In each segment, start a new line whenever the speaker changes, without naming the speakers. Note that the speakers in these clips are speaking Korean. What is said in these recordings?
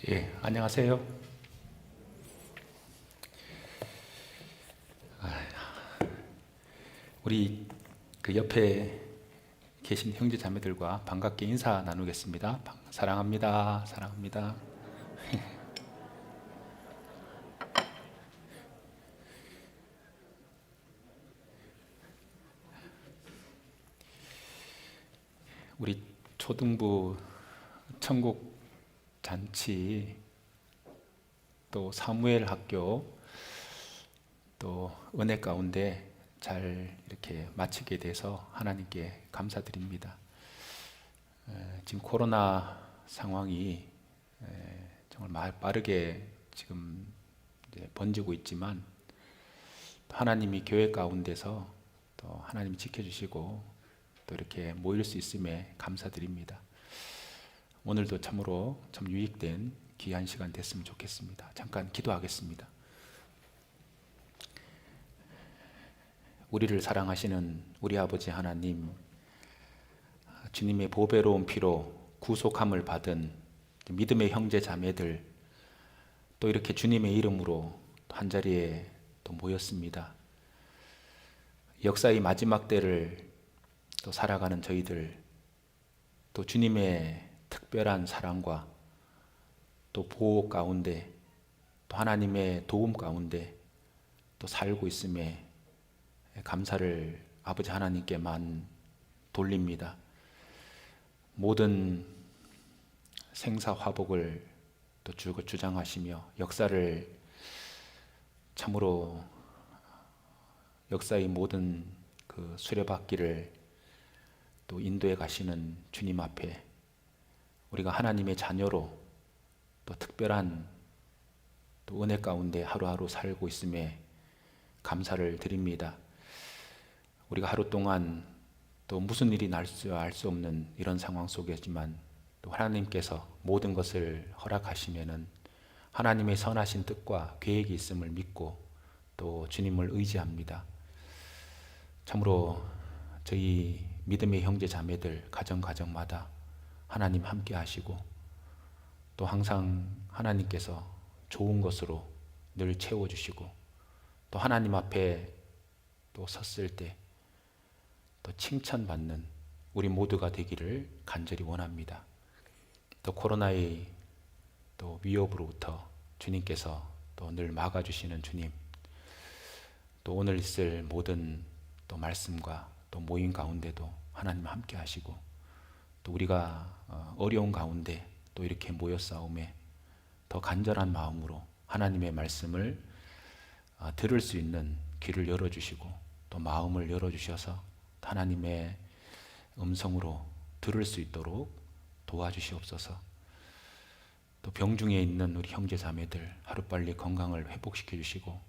예, 안녕하세요. 우리 그 옆에 계신 형제 자매들과 반갑게 인사 나누겠습니다. 사랑합니다. 사랑합니다. 우리 초등부 천국 잔치, 또 사무엘 학교, 또 은혜 가운데 잘 이렇게 마치게 돼서 하나님께 감사드립니다. 지금 코로나 상황이 정말 빠르게 지금 이제 번지고 있지만, 하나님이 교회 가운데서 또 하나님이 지켜주시고 또 이렇게 모일 수 있음에 감사드립니다. 오늘도 참으로 참 유익된 귀한 시간 됐으면 좋겠습니다. 잠깐 기도하겠습니다. 우리를 사랑하시는 우리 아버지 하나님, 주님의 보배로운 피로 구속함을 받은 믿음의 형제 자매들, 또 이렇게 주님의 이름으로 한자리에 또 모였습니다. 역사의 마지막 때를 또 살아가는 저희들, 또 주님의 특별한 사랑과 또 보호 가운데, 또 하나님의 도움 가운데 또 살고 있음에 감사를 아버지 하나님께만 돌립니다. 모든 생사화복을 또 주장하시며 역사를 참으로 역사의 모든 그 수레바퀴를 또 인도해 가시는 주님 앞에 우리가 하나님의 자녀로 또 특별한 또 은혜 가운데 하루하루 살고 있음에 감사를 드립니다. 우리가 하루 동안 또 무슨 일이 날지 알 수 없는 이런 상황 속이지만 또 하나님께서 모든 것을 허락하시면은 하나님의 선하신 뜻과 계획이 있음을 믿고 또 주님을 의지합니다. 참으로 저희 믿음의 형제 자매들 가정마다 하나님 함께 하시고 또 항상 하나님께서 좋은 것으로 늘 채워주시고 또 하나님 앞에 또 섰을 때 또 칭찬받는 우리 모두가 되기를 간절히 원합니다. 또 코로나의 또 위협으로부터 주님께서 또 늘 막아주시는 주님, 또 오늘 있을 모든 또 말씀과 또 모임 가운데도 하나님 함께 하시고 또 우리가 어려운 가운데 또 이렇게 모였사오매 더 간절한 마음으로 하나님의 말씀을 들을 수 있는 귀를 열어주시고 또 마음을 열어주셔서 하나님의 음성으로 들을 수 있도록 도와주시옵소서. 또 병중에 있는 우리 형제 자매들 하루빨리 건강을 회복시켜 주시고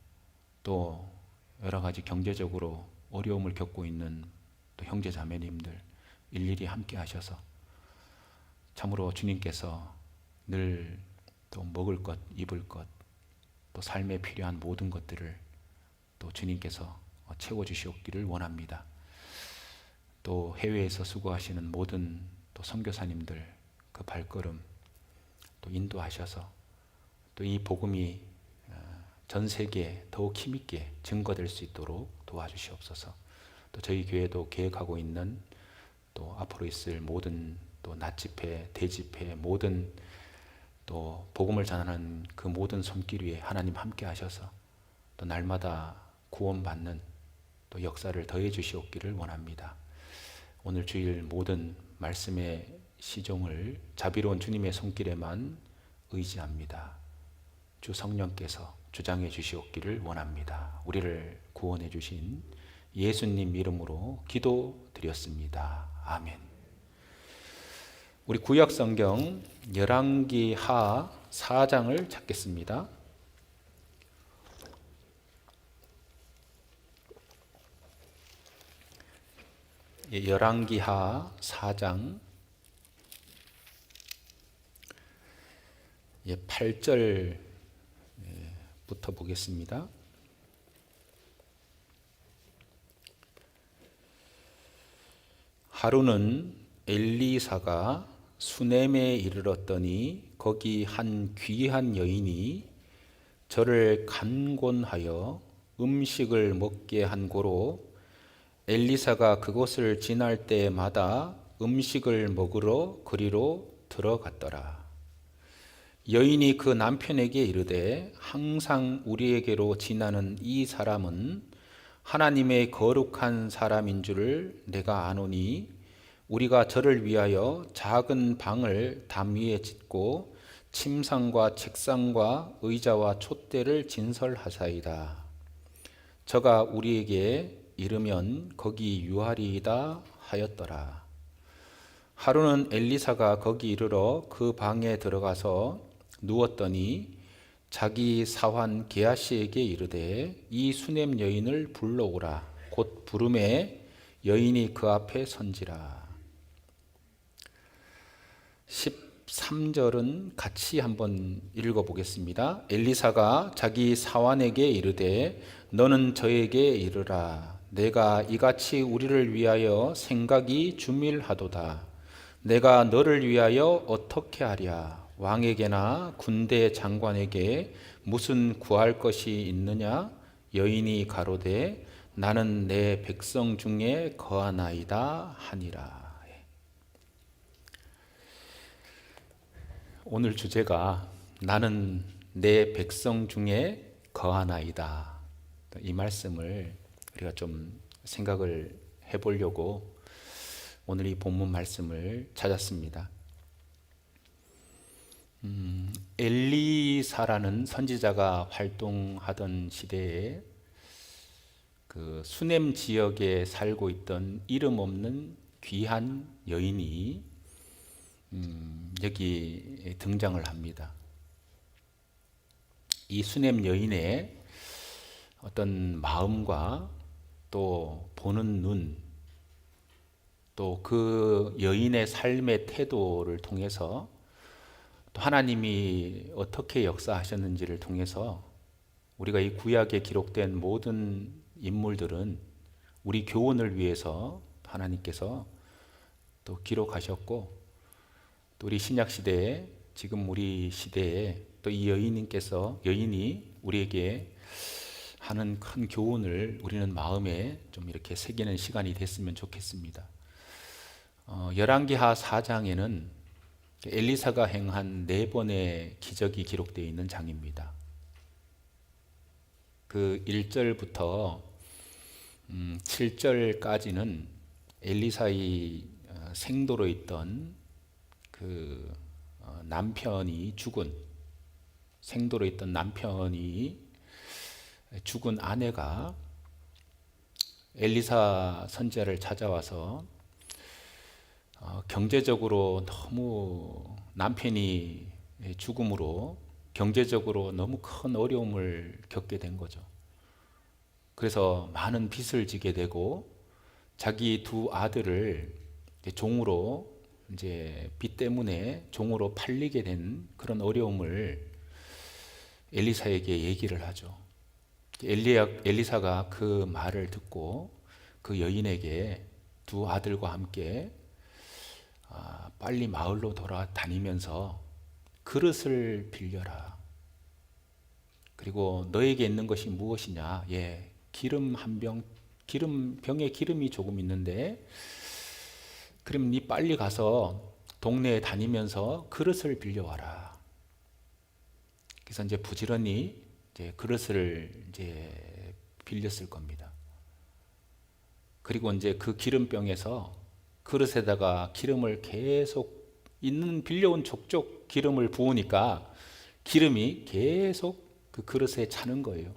또 여러 가지 경제적으로 어려움을 겪고 있는 또 형제 자매님들 일일이 함께 하셔서 참으로 주님께서 늘 또 먹을 것, 입을 것, 또 삶에 필요한 모든 것들을 또 주님께서 채워주시옵기를 원합니다. 또 해외에서 수고하시는 모든 또 선교사님들 그 발걸음 또 인도하셔서 또 이 복음이 전 세계에 더욱 힘있게 증거될 수 있도록 도와주시옵소서. 또 저희 교회도 계획하고 있는 또 앞으로 있을 모든 또 낮집회, 대집회, 모든 또 복음을 전하는 그 모든 손길 위에 하나님 함께 하셔서 또 날마다 구원받는 또 역사를 더해 주시옵기를 원합니다. 오늘 주일 모든 말씀의 시종을 자비로운 주님의 손길에만 의지합니다. 주 성령께서 주장해 주시옵기를 원합니다. 우리를 구원해 주신 예수님 이름으로 기도드렸습니다. 아멘. 우리 구약 성경 열왕기하 4장을 찾겠습니다. 열왕기하 4장 8절부터 보겠습니다. 하루는 엘리사가 수넴에 이르렀더니 거기 한 귀한 여인이 저를 간곤하여 음식을 먹게 한 고로 엘리사가 그곳을 지날 때마다 음식을 먹으러 그리로 들어갔더라. 여인이 그 남편에게 이르되 항상 우리에게로 지나는 이 사람은 하나님의 거룩한 사람인 줄을 내가 아노니 우리가 저를 위하여 작은 방을 담 위에 짓고 침상과 책상과 의자와 촛대를 진설하사이다. 저가 우리에게 이르면 거기 유하리이다 하였더라. 하루는 엘리사가 거기 이르러 그 방에 들어가서 누웠더니 자기 사환 게하시에게 이르되 이 수넴 여인을 불러오라. 곧 부름에 여인이 그 앞에 선지라. 13절은 같이 한번 읽어보겠습니다. 엘리사가 자기 사환에게 이르되 너는 저에게 이르라. 내가 이같이 우리를 위하여 생각이 주밀하도다. 내가 너를 위하여 어떻게 하랴? 왕에게나 군대 장관에게 무슨 구할 것이 있느냐? 여인이 가로되 나는 내 백성 중에 거하나이다 하니라. 오늘 주제가 나는 내 백성 중에 거하나이다. 이 말씀을 우리가 좀 생각을 해보려고 오늘 이 본문 말씀을 찾았습니다. 엘리사라는 선지자가 활동하던 시대에 그 수넴 지역에 살고 있던 이름 없는 귀한 여인이 여기 등장을 합니다. 이 수넴 여인의 어떤 마음과 또 보는 눈, 또 그 여인의 삶의 태도를 통해서 또 하나님이 어떻게 역사하셨는지를 통해서 우리가 이 구약에 기록된 모든 인물들은 우리 교훈을 위해서 하나님께서 또 기록하셨고 또 우리 신약 시대에 지금 우리 시대에 또 이 여인이 우리에게 하는 큰 교훈을 우리는 마음에 좀 이렇게 새기는 시간이 됐으면 좋겠습니다. 열왕기하 4장에는 엘리사가 행한 4번의 기적이 기록되어 있는 장입니다. 그 1절부터 7절까지는 엘리사의 생도로 있던 그 남편이 죽은 생도로 있던 남편이 죽은 아내가 엘리사 선지자를 찾아와서 경제적으로 너무 남편이 죽음으로 경제적으로 너무 큰 어려움을 겪게 된 거죠. 그래서 많은 빚을 지게 되고 자기 2 아들을 종으로 이제 빚 때문에 종으로 팔리게 된 그런 어려움을 엘리사에게 얘기를 하죠. 엘리사가 그 말을 듣고 그 여인에게 2 아들과 함께 빨리 마을로 돌아다니면서 그릇을 빌려라. 그리고 너에게 있는 것이 무엇이냐? 기름 한 병, 병에 기름이 조금 있는데, 그럼 네 빨리 가서 동네에 다니면서 그릇을 빌려와라. 그래서 이제 부지런히 이제 그릇을 이제 빌렸을 겁니다. 그리고 이제 그 기름병에서 그릇에다가 기름을 계속 빌려온 족족 기름을 부으니까 기름이 계속 그 그릇에 차는 거예요.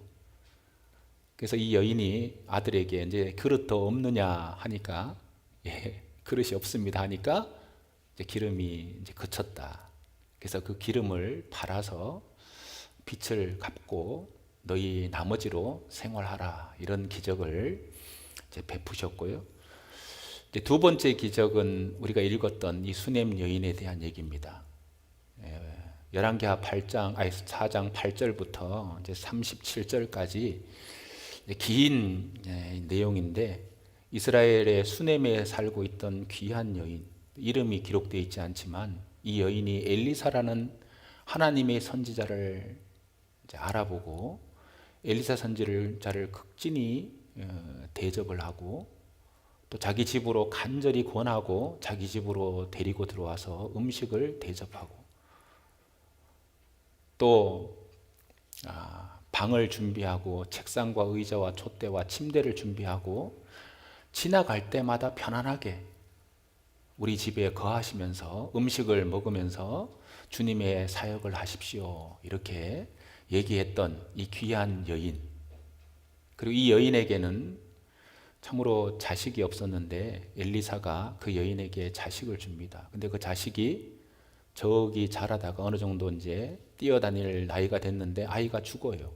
그래서 이 여인이 아들에게 이제 그릇 더 없느냐 하니까 그릇이 없습니다 하니까 이제 기름이 이제 그쳤다. 그래서 그 기름을 팔아서 빚을 갚고 너희 나머지로 생활하라, 이런 기적을 이제 베푸셨고요. 이제 2번째 기적은 우리가 읽었던 이 수넴 여인에 대한 얘기입니다. 열왕기하 4장 8절부터 이제 37절까지 긴 내용인데, 이스라엘의 수넴에 살고 있던 귀한 여인, 이름이 기록되어 있지 않지만 이 여인이 엘리사라는 하나님의 선지자를 이제 알아보고 엘리사 선지자를 극진히 대접을 하고 또 자기 집으로 간절히 권하고 자기 집으로 데리고 들어와서 음식을 대접하고 또 방을 준비하고 책상과 의자와 촛대와 침대를 준비하고 지나갈 때마다 편안하게 우리 집에 거하시면서 음식을 먹으면서 주님의 사역을 하십시오. 이렇게 얘기했던 이 귀한 여인. 그리고 이 여인에게는 참으로 자식이 없었는데 엘리사가 그 여인에게 자식을 줍니다. 근데 그 자식이 저기 자라다가 어느 정도 이제 뛰어다닐 나이가 됐는데 아이가 죽어요.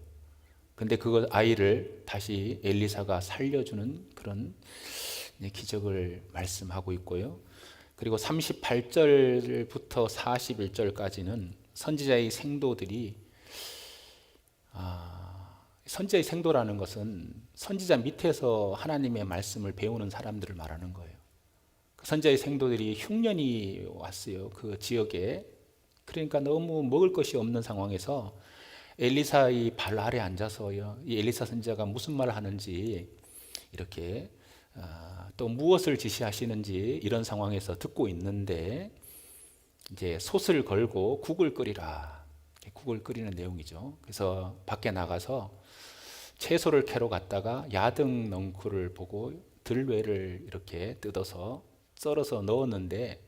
근데 그 아이를 다시 엘리사가 살려주는 그런 기적을 말씀하고 있고요. 그리고 38절부터 41절까지는 선지자의 생도들이 선지자의 생도라는 것은 선지자 밑에서 하나님의 말씀을 배우는 사람들을 말하는 거예요. 선지자의 생도들이 흉년이 왔어요. 그 지역에. 그러니까 너무 먹을 것이 없는 상황에서 엘리사의 발 아래 앉아서요. 이 엘리사 선지자가 무슨 말을 하는지 이렇게 또 무엇을 지시하시는지 이런 상황에서 듣고 있는데 이제 솥을 걸고 국을 끓이라. 국을 끓이는 내용이죠. 그래서 밖에 나가서 채소를 캐러 갔다가 야등 넝쿨을 보고 들외를 이렇게 뜯어서 썰어서 넣었는데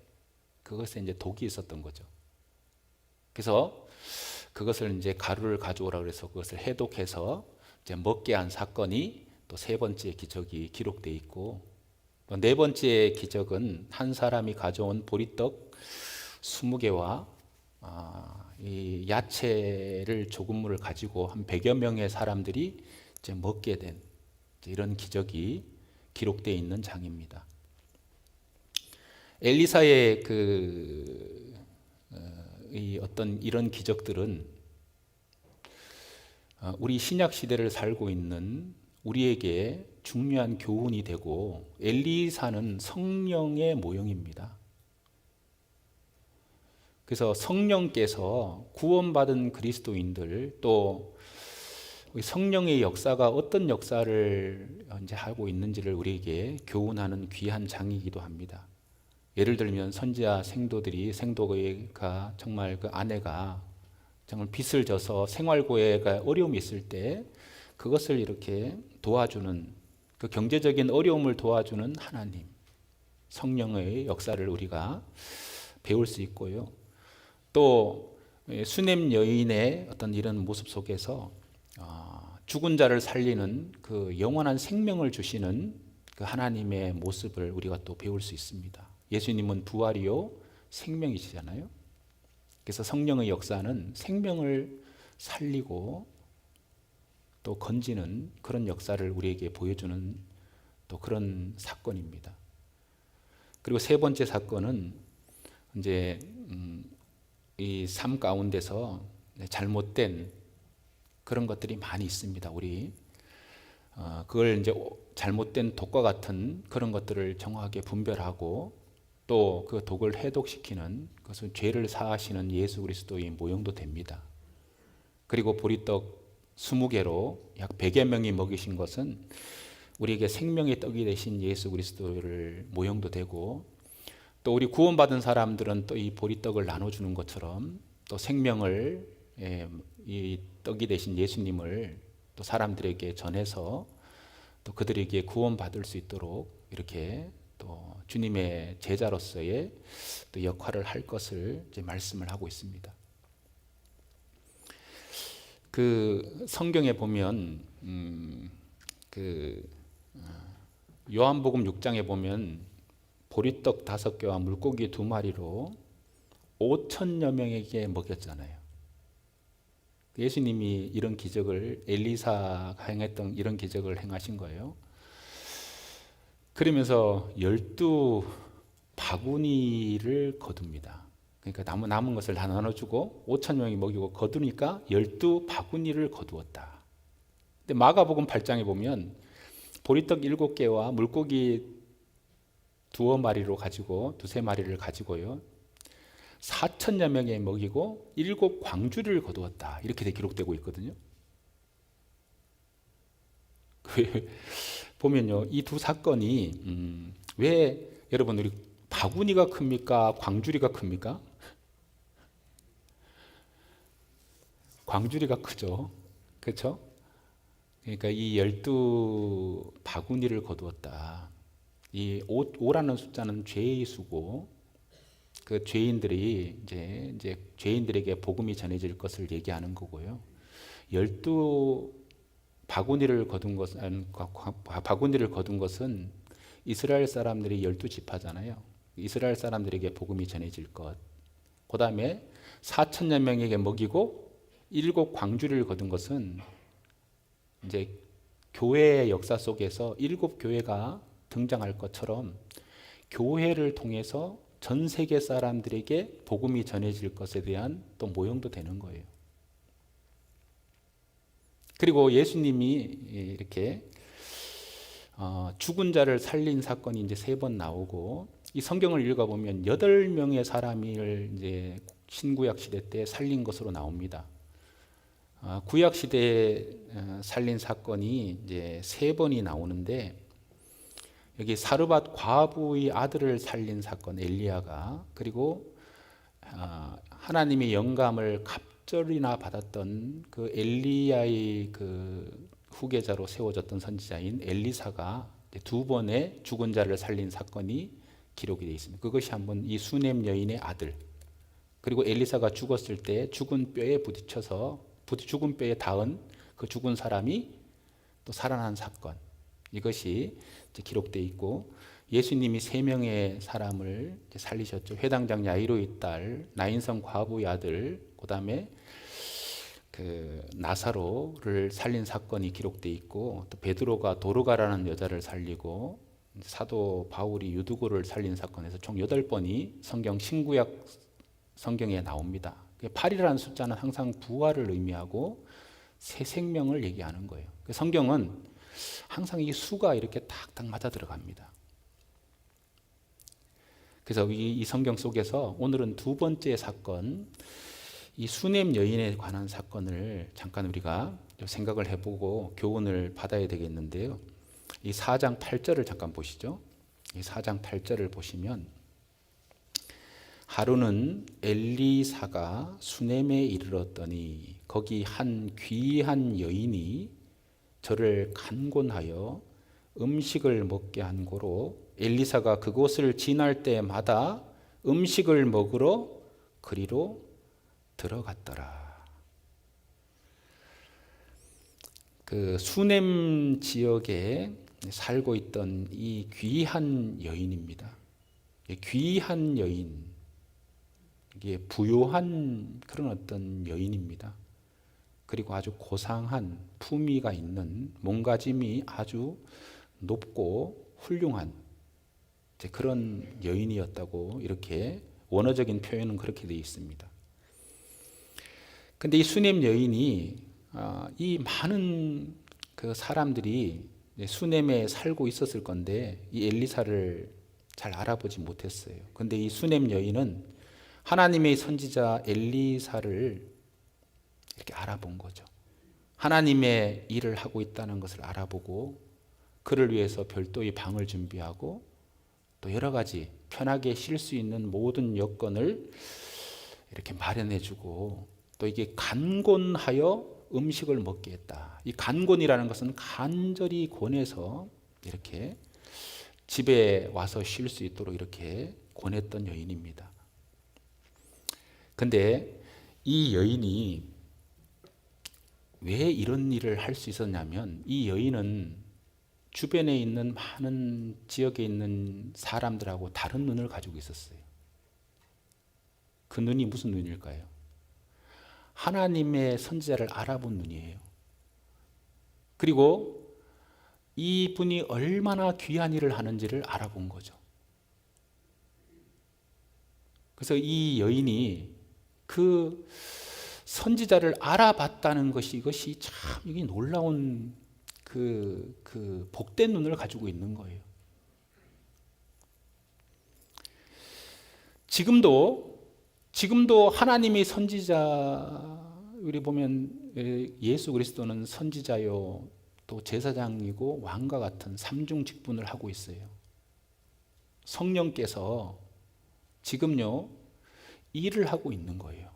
그것에 이제 독이 있었던 거죠. 그래서 그것을 이제 가루를 가져오라 그래서 그것을 해독해서 이제 먹게 한 사건이 또 세 번째 기적이 기록되어 있고 네 번째 기적은 한 사람이 가져온 보리떡 20개와 이 야채를 조금을 가지고 한 100여 명의 사람들이 이제 먹게 된 이런 기적이 기록되어 있는 장입니다. 엘리사의 이 어떤 이런 기적들은 우리 신약 시대를 살고 있는 우리에게 중요한 교훈이 되고 엘리사는 성령의 모형입니다. 그래서 성령께서 구원받은 그리스도인들 또 성령의 역사가 어떤 역사를 이제 하고 있는지를 우리에게 교훈하는 귀한 장이기도 합니다. 예를 들면 선지자 생도가 정말 그 아내가 정말 빚을 져서 생활고해가 어려움이 있을 때 그것을 이렇게 도와주는 그 경제적인 어려움을 도와주는 하나님 성령의 역사를 우리가 배울 수 있고요. 또 수넴 여인의 어떤 이런 모습 속에서 죽은 자를 살리는 그 영원한 생명을 주시는 그 하나님의 모습을 우리가 또 배울 수 있습니다. 예수님은 부활이요 생명이시잖아요. 그래서 성령의 역사는 생명을 살리고 또 건지는 그런 역사를 우리에게 보여주는 또 그런 사건입니다. 그리고 세 번째 사건은 이제 이 삶 가운데서 잘못된 그런 것들이 많이 있습니다. 우리 그걸 이제 잘못된 독과 같은 그런 것들을 정확하게 분별하고 또 그 독을 해독시키는 그것은 죄를 사하시는 예수 그리스도의 모형도 됩니다. 그리고 보리떡 20개로 약 100여 명이 먹이신 것은 우리에게 생명의 떡이 되신 예수 그리스도를 모형도 되고 또 우리 구원받은 사람들은 또 이 보리떡을 나눠주는 것처럼 또 생명을 이 떡이 되신 예수님을 또 사람들에게 전해서 또 그들에게 구원받을 수 있도록 이렇게 또 주님의 제자로서의 또 역할을 할 것을 이제 말씀을 하고 있습니다. 그 성경에 보면 요한복음 6장에 보면 보리떡 5개와 물고기 2마리로 5천여 명에게 먹였잖아요. 예수님이 이런 기적을 엘리사가 행했던 이런 기적을 행하신 거예요. 그러면서 12바구니를 거둡니다. 그러니까 남은 것을 다 나눠주고 5천 명이 먹이고 거두니까 12바구니를 거두었다. 근데 마가복음 8장에 보면 보리떡 7개와 물고기 두어 마리로 가지고 두세 마리를 가지고요. 4천여 명에 먹이고 7광주리를 거두었다. 이렇게 기록되고 있거든요. 보면요, 이 두 사건이 왜 여러분 우리 바구니가 큽니까? 광주리가 큽니까? 광주리가 크죠. 그렇죠? 그러니까 이 12바구니를 거두었다. 이 5라는 숫자는 죄의 수고, 그 죄인들이 이제 죄인들에게 복음이 전해질 것을 얘기하는 거고요. 12바구니를 거둔 것은 이스라엘 사람들이 12지파잖아요. 이스라엘 사람들에게 복음이 전해질 것. 그 다음에 4천여 명에게 먹이고 7광주리를 거둔 것은 이제 교회의 역사 속에서 7교회가 등장할 것처럼 교회를 통해서 전 세계 사람들에게 복음이 전해질 것에 대한 또 모형도 되는 거예요. 그리고 예수님이 이렇게 죽은 자를 살린 사건이 이제 3번 나오고, 이 성경을 읽어보면 8명의 사람을 이제 신구약 시대 때 살린 것으로 나옵니다. 구약 시대에 살린 사건이 이제 3번이 나오는데, 여기 사르밧 과부의 아들을 살린 사건 엘리야가, 그리고 하나님의 영감을 갑절이나 받았던 그 엘리야의 그 후계자로 세워졌던 선지자인 엘리사가 2번의 죽은 자를 살린 사건이 기록이 되어 있습니다. 그것이 한번 이 수넴 여인의 아들, 그리고 엘리사가 죽었을 때 죽은 뼈에 부딪혀서 죽은 뼈에 닿은 그 죽은 사람이 또 살아난 사건, 이것이 기록되어 있고, 예수님이 3명의 사람을 살리셨죠. 회당장 야이로의 딸, 나인성 과부의 아들, 그 다음에 그 나사로를 살린 사건이 기록되어 있고, 또 베드로가 도르가라는 여자를 살리고, 사도 바울이 유두고를 살린 사건에서 총 8번이 성경 신구약 성경에 나옵니다. 8이라는 숫자는 항상 부활을 의미하고 새 생명을 얘기하는 거예요. 성경은 항상 이 수가 이렇게 탁탁 맞아 들어갑니다. 그래서 이 성경 속에서 오늘은 2번째 사건, 이 수넴 여인에 관한 사건을 잠깐 우리가 생각을 해보고 교훈을 받아야 되겠는데요. 이 4장 8절을 잠깐 보시죠. 이 4장 8절을 보시면, 하루는 엘리사가 수넴에 이르렀더니 거기 한 귀한 여인이 저를 간곤하여 음식을 먹게 한 고로 엘리사가 그곳을 지날 때마다 음식을 먹으러 그리로 들어갔더라. 그 수넴 지역에 살고 있던 이 귀한 여인입니다. 귀한 여인, 이게 부요한 그런 어떤 여인입니다. 그리고 아주 고상한 품위가 있는, 몸가짐이 아주 높고 훌륭한 그런 여인이었다고, 이렇게 원어적인 표현은 그렇게 되어 있습니다. 근데 이 수넴 여인이 이 많은 그 사람들이 수넴에 살고 있었을 건데 이 엘리사를 잘 알아보지 못했어요. 근데 이 수넴 여인은 하나님의 선지자 엘리사를 이렇게 알아본 거죠. 하나님의 일을 하고 있다는 것을 알아보고 그를 위해서 별도의 방을 준비하고 또 여러 가지 편하게 쉴 수 있는 모든 여건을 이렇게 마련해주고, 또 이게 간곤하여 음식을 먹게 했다. 이 간곤이라는 것은 간절히 권해서 이렇게 집에 와서 쉴 수 있도록 이렇게 권했던 여인입니다. 근데 이 여인이 왜 이런 일을 할 수 있었냐면, 이 여인은 주변에 있는 많은 지역에 있는 사람들하고 다른 눈을 가지고 있었어요. 그 눈이 무슨 눈일까요? 하나님의 선지자를 알아본 눈이에요. 그리고 이분이 얼마나 귀한 일을 하는지를 알아본 거죠. 그래서 이 여인이 그 선지자를 알아봤다는 것이, 이것이 참 이게 놀라운 그 복된 눈을 가지고 있는 거예요. 지금도 하나님의 선지자, 우리 보면 예수 그리스도는 선지자요, 또 제사장이고 왕과 같은 삼중 직분을 하고 있어요. 성령께서 지금요 일을 하고 있는 거예요.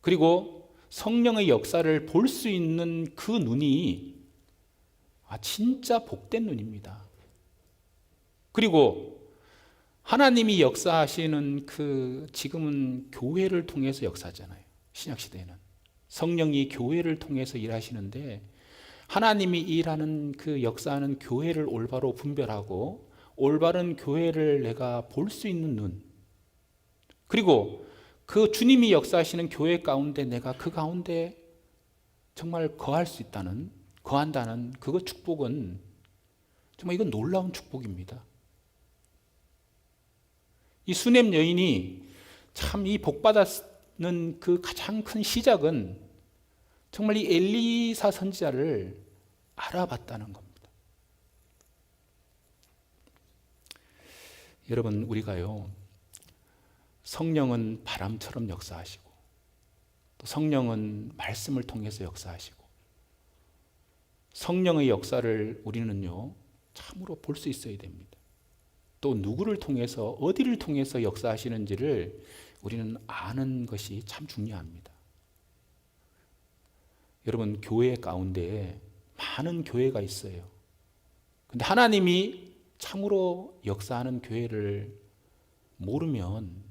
그리고 성령의 역사를 볼 수 있는 그 눈이 진짜 복된 눈입니다. 그리고 하나님이 역사하시는 지금은 교회를 통해서 역사하잖아요. 신약시대에는 성령이 교회를 통해서 일하시는데, 하나님이 일하는 역사하는 교회를 올바로 분별하고 올바른 교회를 내가 볼 수 있는 눈, 그리고 그 주님이 역사하시는 교회 가운데 내가 그 가운데 정말 거한다는 그거 축복은 정말 이건 놀라운 축복입니다. 이 수넴 여인이 참 이 복받았는 그 가장 큰 시작은 정말 이 엘리사 선지자를 알아봤다는 겁니다. 여러분, 우리가요 성령은 바람처럼 역사하시고, 또 성령은 말씀을 통해서 역사하시고, 성령의 역사를 우리는요 참으로 볼 수 있어야 됩니다. 또 누구를 통해서, 어디를 통해서 역사하시는지를 우리는 아는 것이 참 중요합니다. 여러분, 교회 가운데 많은 교회가 있어요. 근데 하나님이 참으로 역사하는 교회를 모르면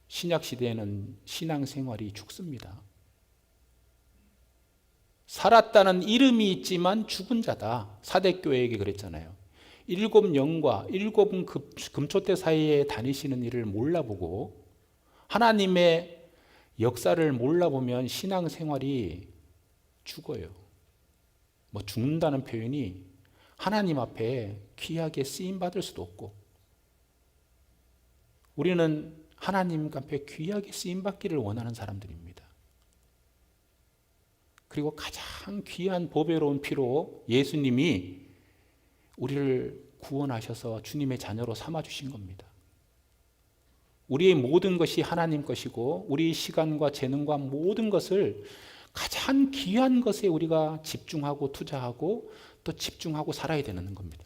신약시대에는 신앙생활이 죽습니다. 살았다는 이름이 있지만 죽은 자다. 사대교회에게 그랬잖아요. 7영과 7 금초대 사이에 다니시는 일을 몰라보고 하나님의 역사를 몰라보면 신앙생활이 죽어요. 죽는다는 표현이 하나님 앞에 귀하게 쓰임받을 수도 없고, 우리는 하나님 앞에 귀하게 쓰임받기를 원하는 사람들입니다. 그리고 가장 귀한 보배로운 피로 예수님이 우리를 구원하셔서 주님의 자녀로 삼아주신 겁니다. 우리의 모든 것이 하나님 것이고, 우리의 시간과 재능과 모든 것을 가장 귀한 것에 우리가 집중하고 투자하고 또 집중하고 살아야 되는 겁니다.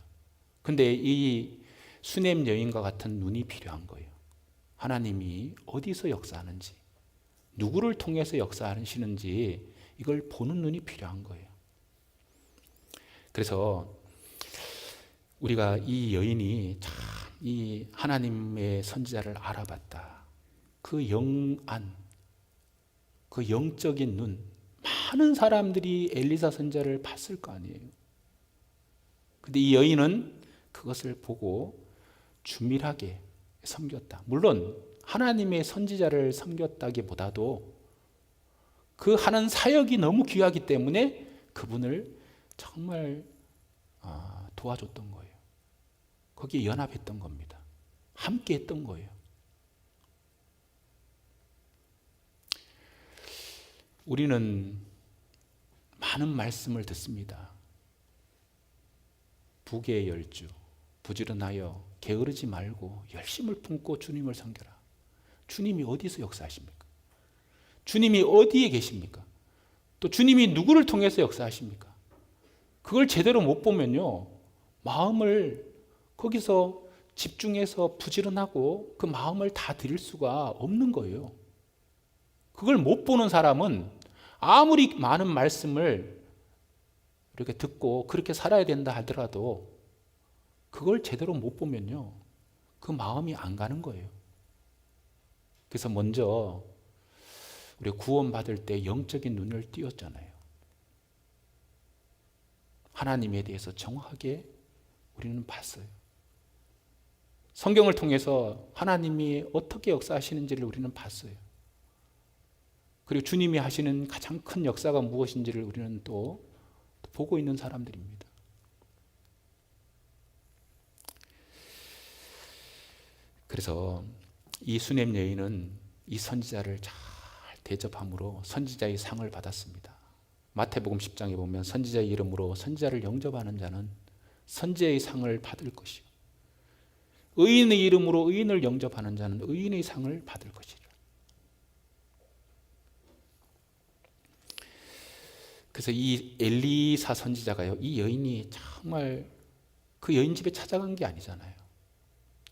근데 이 수넴 여인과 같은 눈이 필요한 거예요. 하나님이 어디서 역사하는지, 누구를 통해서 역사하시는지 이걸 보는 눈이 필요한 거예요. 그래서 우리가 이 여인이 참 이 하나님의 선지자를 알아봤다. 그 영안, 그 영적인 눈, 많은 사람들이 엘리사 선지자를 봤을 거 아니에요. 근데 이 여인은 그것을 보고 주밀하게 섬겼다. 물론 하나님의 선지자를 섬겼다기보다도 그 하는 사역이 너무 귀하기 때문에 그분을 정말 도와줬던 거예요. 거기에 연합했던 겁니다. 함께 했던 거예요. 우리는 많은 말씀을 듣습니다. 부귀의 열주, 부지런하여 게으르지 말고 열심을 품고 주님을 섬겨라. 주님이 어디서 역사하십니까? 주님이 어디에 계십니까? 또 주님이 누구를 통해서 역사하십니까? 그걸 제대로 못 보면요, 마음을 거기서 집중해서 부지런하고 그 마음을 다 드릴 수가 없는 거예요. 그걸 못 보는 사람은 아무리 많은 말씀을 이렇게 듣고 그렇게 살아야 된다 하더라도 그걸 제대로 못 보면요, 그 마음이 안 가는 거예요. 그래서 먼저 우리 구원받을 때 영적인 눈을 띄웠잖아요. 하나님에 대해서 정확하게 우리는 봤어요. 성경을 통해서 하나님이 어떻게 역사하시는지를 우리는 봤어요. 그리고 주님이 하시는 가장 큰 역사가 무엇인지를 우리는 또 보고 있는 사람들입니다. 그래서 이 수넴 여인은 이 선지자를 잘 대접함으로 선지자의 상을 받았습니다. 마태복음 10장에 보면 선지자의 이름으로 선지자를 영접하는 자는 선지자의 상을 받을 것이요, 의인의 이름으로 의인을 영접하는 자는 의인의 상을 받을 것이라. 그래서 이 엘리사 선지자가요, 이 여인이 정말 그 여인 집에 찾아간 게 아니잖아요.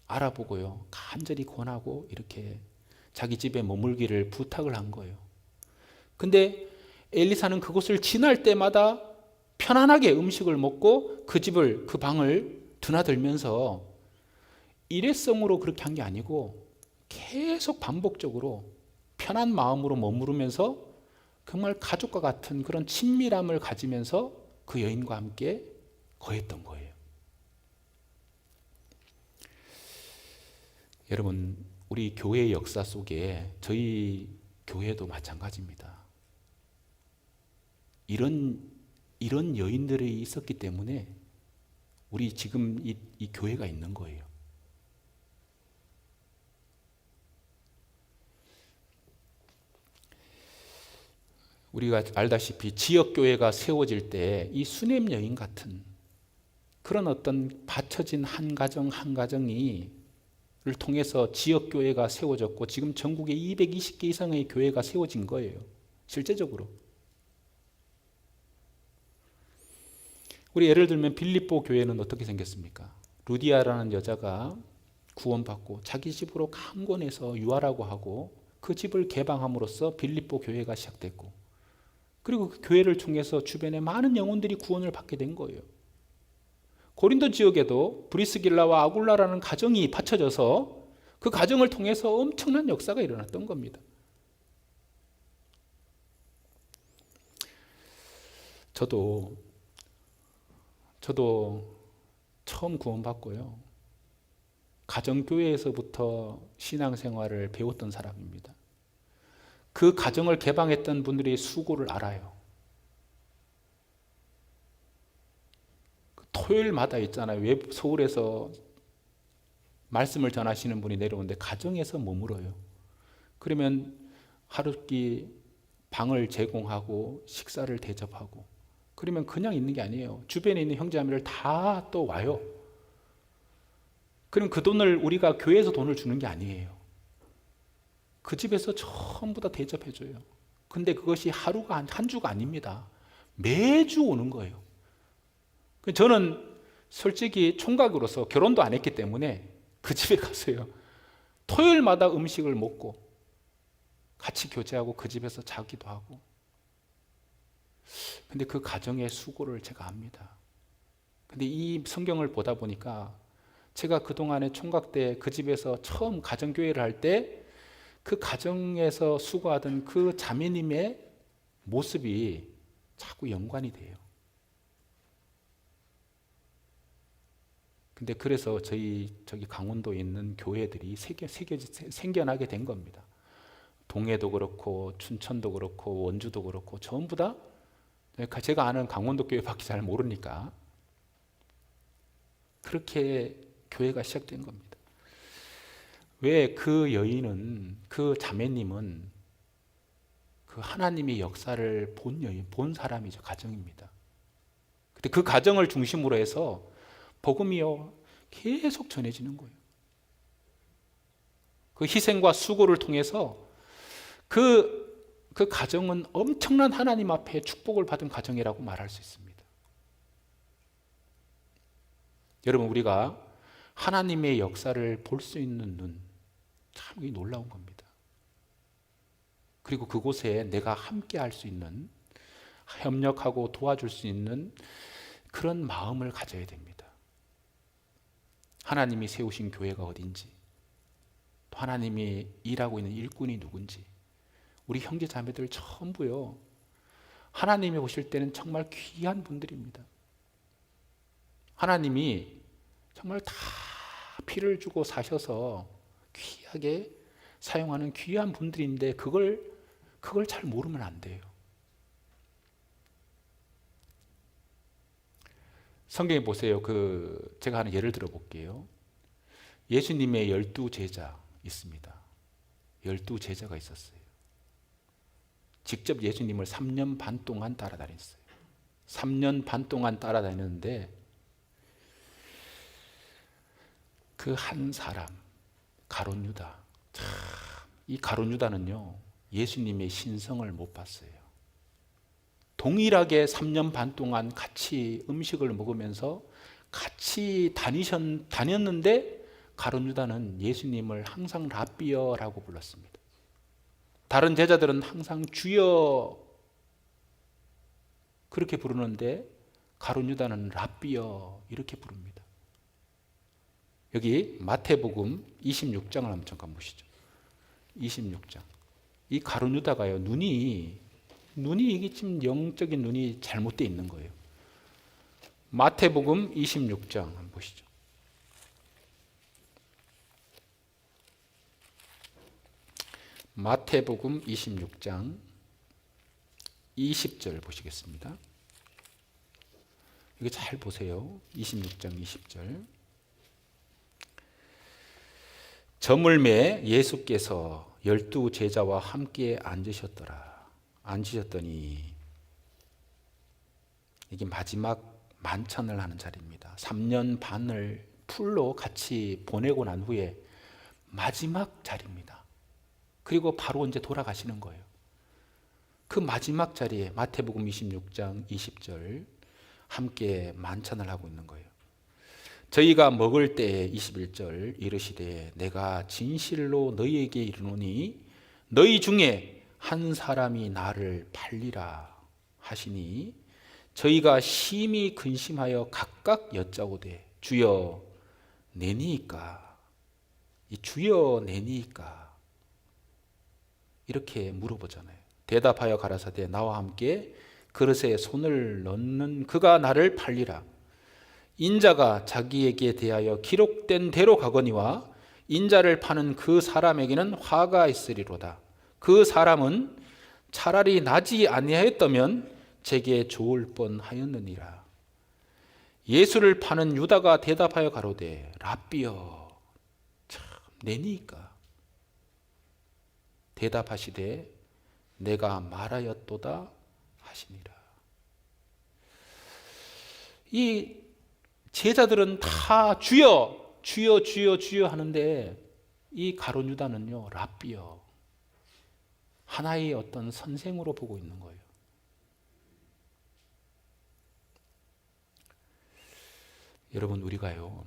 알아보고요, 간절히 권하고 이렇게 자기 집에 머물기를 부탁을 한 거예요. 근데 엘리사는 그곳을 지날 때마다 편안하게 음식을 먹고 그 집을, 그 방을 드나들면서 일회성으로 그렇게 한 게 아니고 계속 반복적으로 편한 마음으로 머무르면서 정말 가족과 같은 그런 친밀함을 가지면서 그 여인과 함께 거했던 거예요. 여러분, 우리 교회의 역사 속에 저희 교회도 마찬가지입니다. 이런 여인들이 있었기 때문에 우리 지금 이 교회가 있는 거예요. 우리가 알다시피 지역교회가 세워질 때 이 수넴 여인 같은 그런 어떤 받쳐진 한 가정 한 가정이 를 통해서 지역교회가 세워졌고 지금 전국에 220개 이상의 교회가 세워진 거예요. 실제적으로. 우리 예를 들면 빌립보 교회는 어떻게 생겼습니까? 루디아라는 여자가 구원받고 자기 집으로 강권해서 유하라고 하고 그 집을 개방함으로써 빌립보 교회가 시작됐고, 그리고 그 교회를 통해서 주변에 많은 영혼들이 구원을 받게 된 거예요. 고린도 지역에도 브리스길라와 아굴라라는 가정이 받쳐져서 그 가정을 통해서 엄청난 역사가 일어났던 겁니다. 저도 처음 구원받고요, 가정교회에서부터 신앙생활을 배웠던 사람입니다. 그 가정을 개방했던 분들의 수고를 알아요. 토요일마다 있잖아요. 서울에서 말씀을 전하시는 분이 내려오는데 가정에서 머물어요. 그러면 하루끼 방을 제공하고 식사를 대접하고, 그러면 그냥 있는 게 아니에요. 주변에 있는 형제자매를 다 또 와요. 그럼 그 돈을 우리가 교회에서 돈을 주는 게 아니에요. 그 집에서 전부 다 대접해줘요. 근데 그것이 하루가 한 주가 아닙니다. 매주 오는 거예요. 저는 솔직히 총각으로서 결혼도 안 했기 때문에 그 집에 가서요, 토요일마다 음식을 먹고 같이 교제하고 그 집에서 자기도 하고, 근데 그 가정의 수고를 제가 압니다. 근데 이 성경을 보다 보니까 제가 그동안에 총각 때 그 집에서 처음 가정교회를 할 때 그 가정에서 수고하던 그 자매님의 모습이 자꾸 연관이 돼요. 근데 그래서 저기 강원도에 있는 교회들이 생겨나게 된 겁니다. 동해도 그렇고 춘천도 그렇고 원주도 그렇고 전부 다 제가 아는 강원도 교회밖에 잘 모르니까 그렇게 교회가 시작된 겁니다. 왜 그 여인은, 그 자매님은 그 하나님의 역사를 본 사람이죠. 가정입니다. 근데 그 가정을 중심으로 해서 복음이요 계속 전해지는 거예요. 그 희생과 수고를 통해서 그 가정은 엄청난 하나님 앞에 축복을 받은 가정이라고 말할 수 있습니다. 여러분, 우리가 하나님의 역사를 볼 수 있는 눈, 참 놀라운 겁니다. 그리고 그곳에 내가 함께 할 수 있는, 협력하고 도와줄 수 있는 그런 마음을 가져야 됩니다. 하나님이 세우신 교회가 어딘지, 또 하나님이 일하고 있는 일꾼이 누군지, 우리 형제 자매들 전부요, 하나님이 오실 때는 정말 귀한 분들입니다. 하나님이 정말 다 피를 주고 사셔서 귀하게 사용하는 귀한 분들인데 그걸 잘 모르면 안 돼요. 성경에 보세요. 제가 하나 예를 들어 볼게요. 예수님의 12제자 있습니다. 12제자가 있었어요. 직접 예수님을 3년 반 동안 따라다녔어요. 3년 반 동안 따라다녔는데 그 한 사람, 가룟 유다. 참, 이 가룟 유다는요, 예수님의 신성을 못 봤어요. 동일하게 3년 반 동안 같이 음식을 먹으면서 같이 다녔는데 가룟 유다는 예수님을 항상 랍비여라고 불렀습니다. 다른 제자들은 항상 주여 그렇게 부르는데 가룟 유다는 랍비여 이렇게 부릅니다. 여기 마태복음 26장을 한번 잠깐 보시죠. 26장. 이 가룟 유다가요, 눈이 이게 지금 영적인 눈이 잘못되어 있는 거예요. 마태복음 26장 한번 보시죠. 마태복음 26장 20절 보시겠습니다. 이거 잘 보세요. 26장 20절. 저물매 예수께서 12 제자와 함께 앉으셨더니 이게 마지막 만찬을 하는 자리입니다. 3년 반을 풀로 같이 보내고 난 후에 마지막 자리입니다. 그리고 바로 이제 돌아가시는 거예요. 그 마지막 자리에 마태복음 26장 20절 함께 만찬을 하고 있는 거예요. 저희가 먹을 때에 21절 이르시되 내가 진실로 너희에게 이르노니 너희 중에 한 사람이 나를 팔리라 하시니 저희가 심히 근심하여 각각 여짜오되 주여 내니이까, 이 주여 내니이까 이렇게 물어보잖아요. 대답하여 가라사대 나와 함께 그릇에 손을 넣는 그가 나를 팔리라. 인자가 자기에게 대하여 기록된 대로 가거니와 인자를 파는 그 사람에게는 화가 있으리로다. 그 사람은 차라리 나지 아니하였다면 제게 좋을 뻔하였느니라. 예수를 파는 유다가 대답하여 가로되 랍비여 참 내니까. 대답하시되 내가 말하였도다 하시니라. 이 제자들은 다 주여 주여 주여 주여 하는데 이 가룟 유다는요 랍비여, 하나의 어떤 선생으로 보고 있는 거예요. 여러분, 우리가요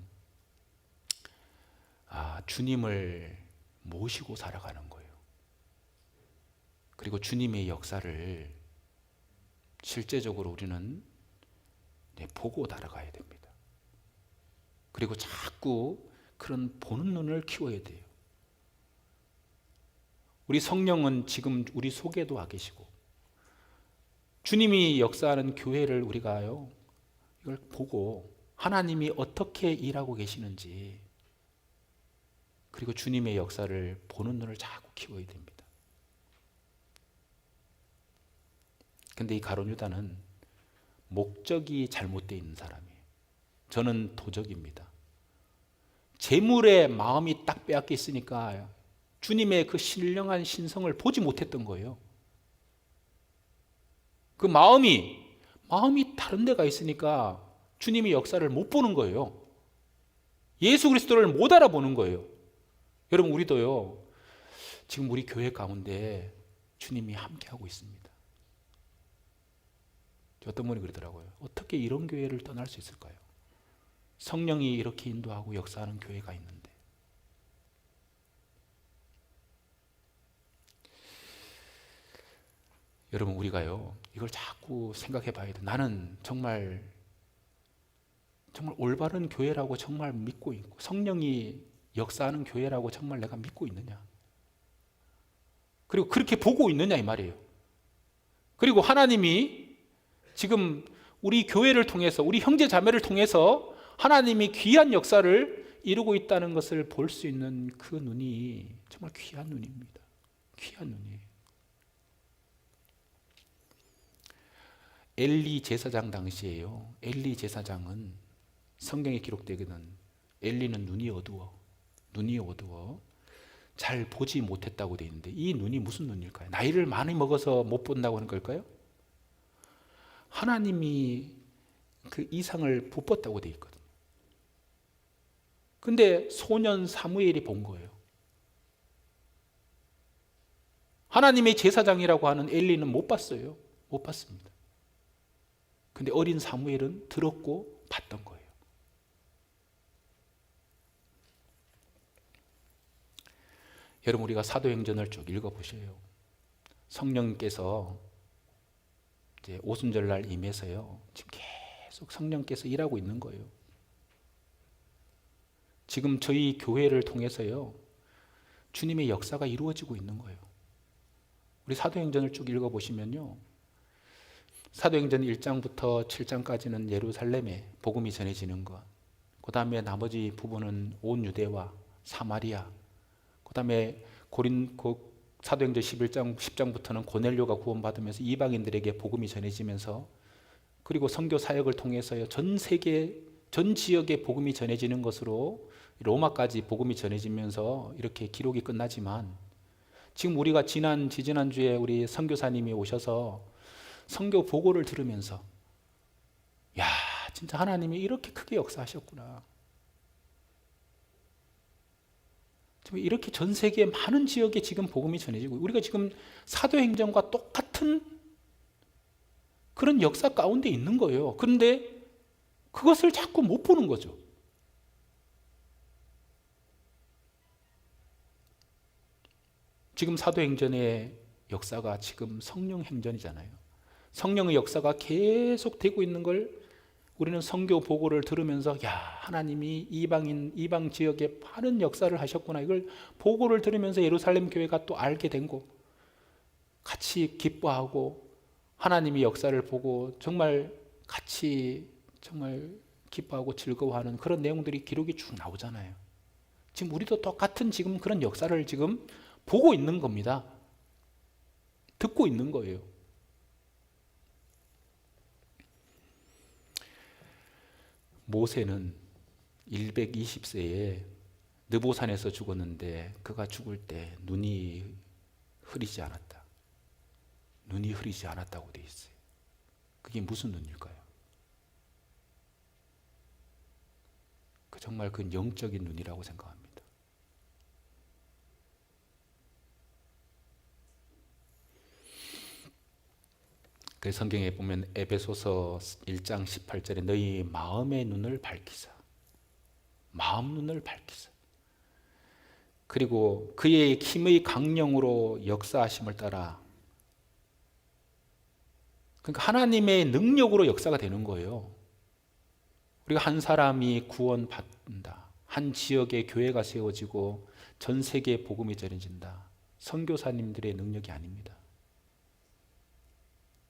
주님을 모시고 살아가는 거예요. 그리고 주님의 역사를 실제적으로 우리는 보고 따라가야 됩니다. 그리고 자꾸 그런 보는 눈을 키워야 돼요. 우리 성령은 지금 우리 속에도 와 계시고 주님이 역사하는 교회를 우리가요 이걸 보고 하나님이 어떻게 일하고 계시는지, 그리고 주님의 역사를 보는 눈을 자꾸 키워야 됩니다. 근데 이 가룟 유다는 목적이 잘못되어 있는 사람이에요. 저는 도적입니다. 재물에 마음이 딱 빼앗겨 있으니까 주님의 그 신령한 신성을 보지 못했던 거예요. 그 마음이 다른 데가 있으니까 주님의 역사를 못 보는 거예요. 예수 그리스도를 못 알아보는 거예요. 여러분, 우리도요 지금 우리 교회 가운데 주님이 함께하고 있습니다. 어떤 분이 그러더라고요. 어떻게 이런 교회를 떠날 수 있을까요? 성령이 이렇게 인도하고 역사하는 교회가 있는데. 여러분, 우리가요 이걸 자꾸 생각해 봐야 돼. 나는 정말 올바른 교회라고 정말 믿고 있고 성령이 역사하는 교회라고 정말 내가 믿고 있느냐, 그리고 그렇게 보고 있느냐 이 말이에요. 그리고 하나님이 지금 우리 교회를 통해서, 우리 형제 자매를 통해서 하나님이 귀한 역사를 이루고 있다는 것을 볼 수 있는 그 눈이 정말 귀한 눈입니다. 귀한 눈이에요. 엘리 제사장 당시에요, 엘리 제사장은 성경에 기록되기는 엘리는 눈이 어두워 잘 보지 못했다고 되어 있는데, 이 눈이 무슨 눈일까요? 나이를 많이 먹어서 못 본다고 하는 걸까요? 하나님이 그 이상을 못 봤다고 되어 있거든요. 근데 소년 사무엘이 본 거예요. 하나님의 제사장이라고 하는 엘리는 못 봤어요. 못 봤습니다. 근데 어린 사무엘은 들었고 봤던 거예요. 여러분, 우리가 사도행전을 쭉 읽어보세요. 성령께서 이제 오순절날 임해서요, 지금 계속 성령께서 일하고 있는 거예요. 지금 저희 교회를 통해서요, 주님의 역사가 이루어지고 있는 거예요. 우리 사도행전을 쭉 읽어보시면요, 사도행전 1장부터 7장까지는 예루살렘에 복음이 전해지는 것, 그 다음에 나머지 부분은 온 유대와 사마리아, 그 다음에 사도행전 11장, 10장부터는 고넬료가 구원받으면서 이방인들에게 복음이 전해지면서, 그리고 선교 사역을 통해서요, 전 세계, 전 지역에 복음이 전해지는 것으로 로마까지 복음이 전해지면서 이렇게 기록이 끝나지만, 지금 우리가 지지난주에 우리 선교사님이 오셔서 선교 보고를 들으면서, 야, 진짜 하나님이 이렇게 크게 역사하셨구나. 이렇게 전 세계 많은 지역에 지금 복음이 전해지고, 우리가 지금 사도행전과 똑같은 그런 역사 가운데 있는 거예요. 그런데 그것을 자꾸 못 보는 거죠. 지금 사도행전의 역사가 지금 성령 행전이잖아요. 성령의 역사가 계속 되고 있는 걸 우리는 선교 보고를 들으면서, 야, 하나님이 이방 지역에 많은 역사를 하셨구나, 이걸 보고를 들으면서 예루살렘 교회가 또 알게 된 거, 같이 기뻐하고 하나님의 역사를 보고 정말 같이 정말 기뻐하고 즐거워하는 그런 내용들이 기록이 쭉 나오잖아요. 지금 우리도 똑같은 지금 그런 역사를 지금 보고 있는 겁니다. 듣고 있는 거예요. 모세는 120세에 느보산에서 죽었는데, 그가 죽을 때 눈이 흐리지 않았다. 눈이 흐리지 않았다고 되어 있어요. 그게 무슨 눈일까요? 정말 그 영적인 눈이라고 생각합니다. 그 성경에 보면 에베소서 1장 18절에 너희 마음의 눈을 밝히사, 마음 눈을 밝히사, 그리고 그의 힘의 강령으로 역사하심을 따라, 그러니까 하나님의 능력으로 역사가 되는 거예요. 우리가 한 사람이 구원받는다, 한 지역에 교회가 세워지고 전 세계에 복음이 전해진다, 선교사님들의 능력이 아닙니다.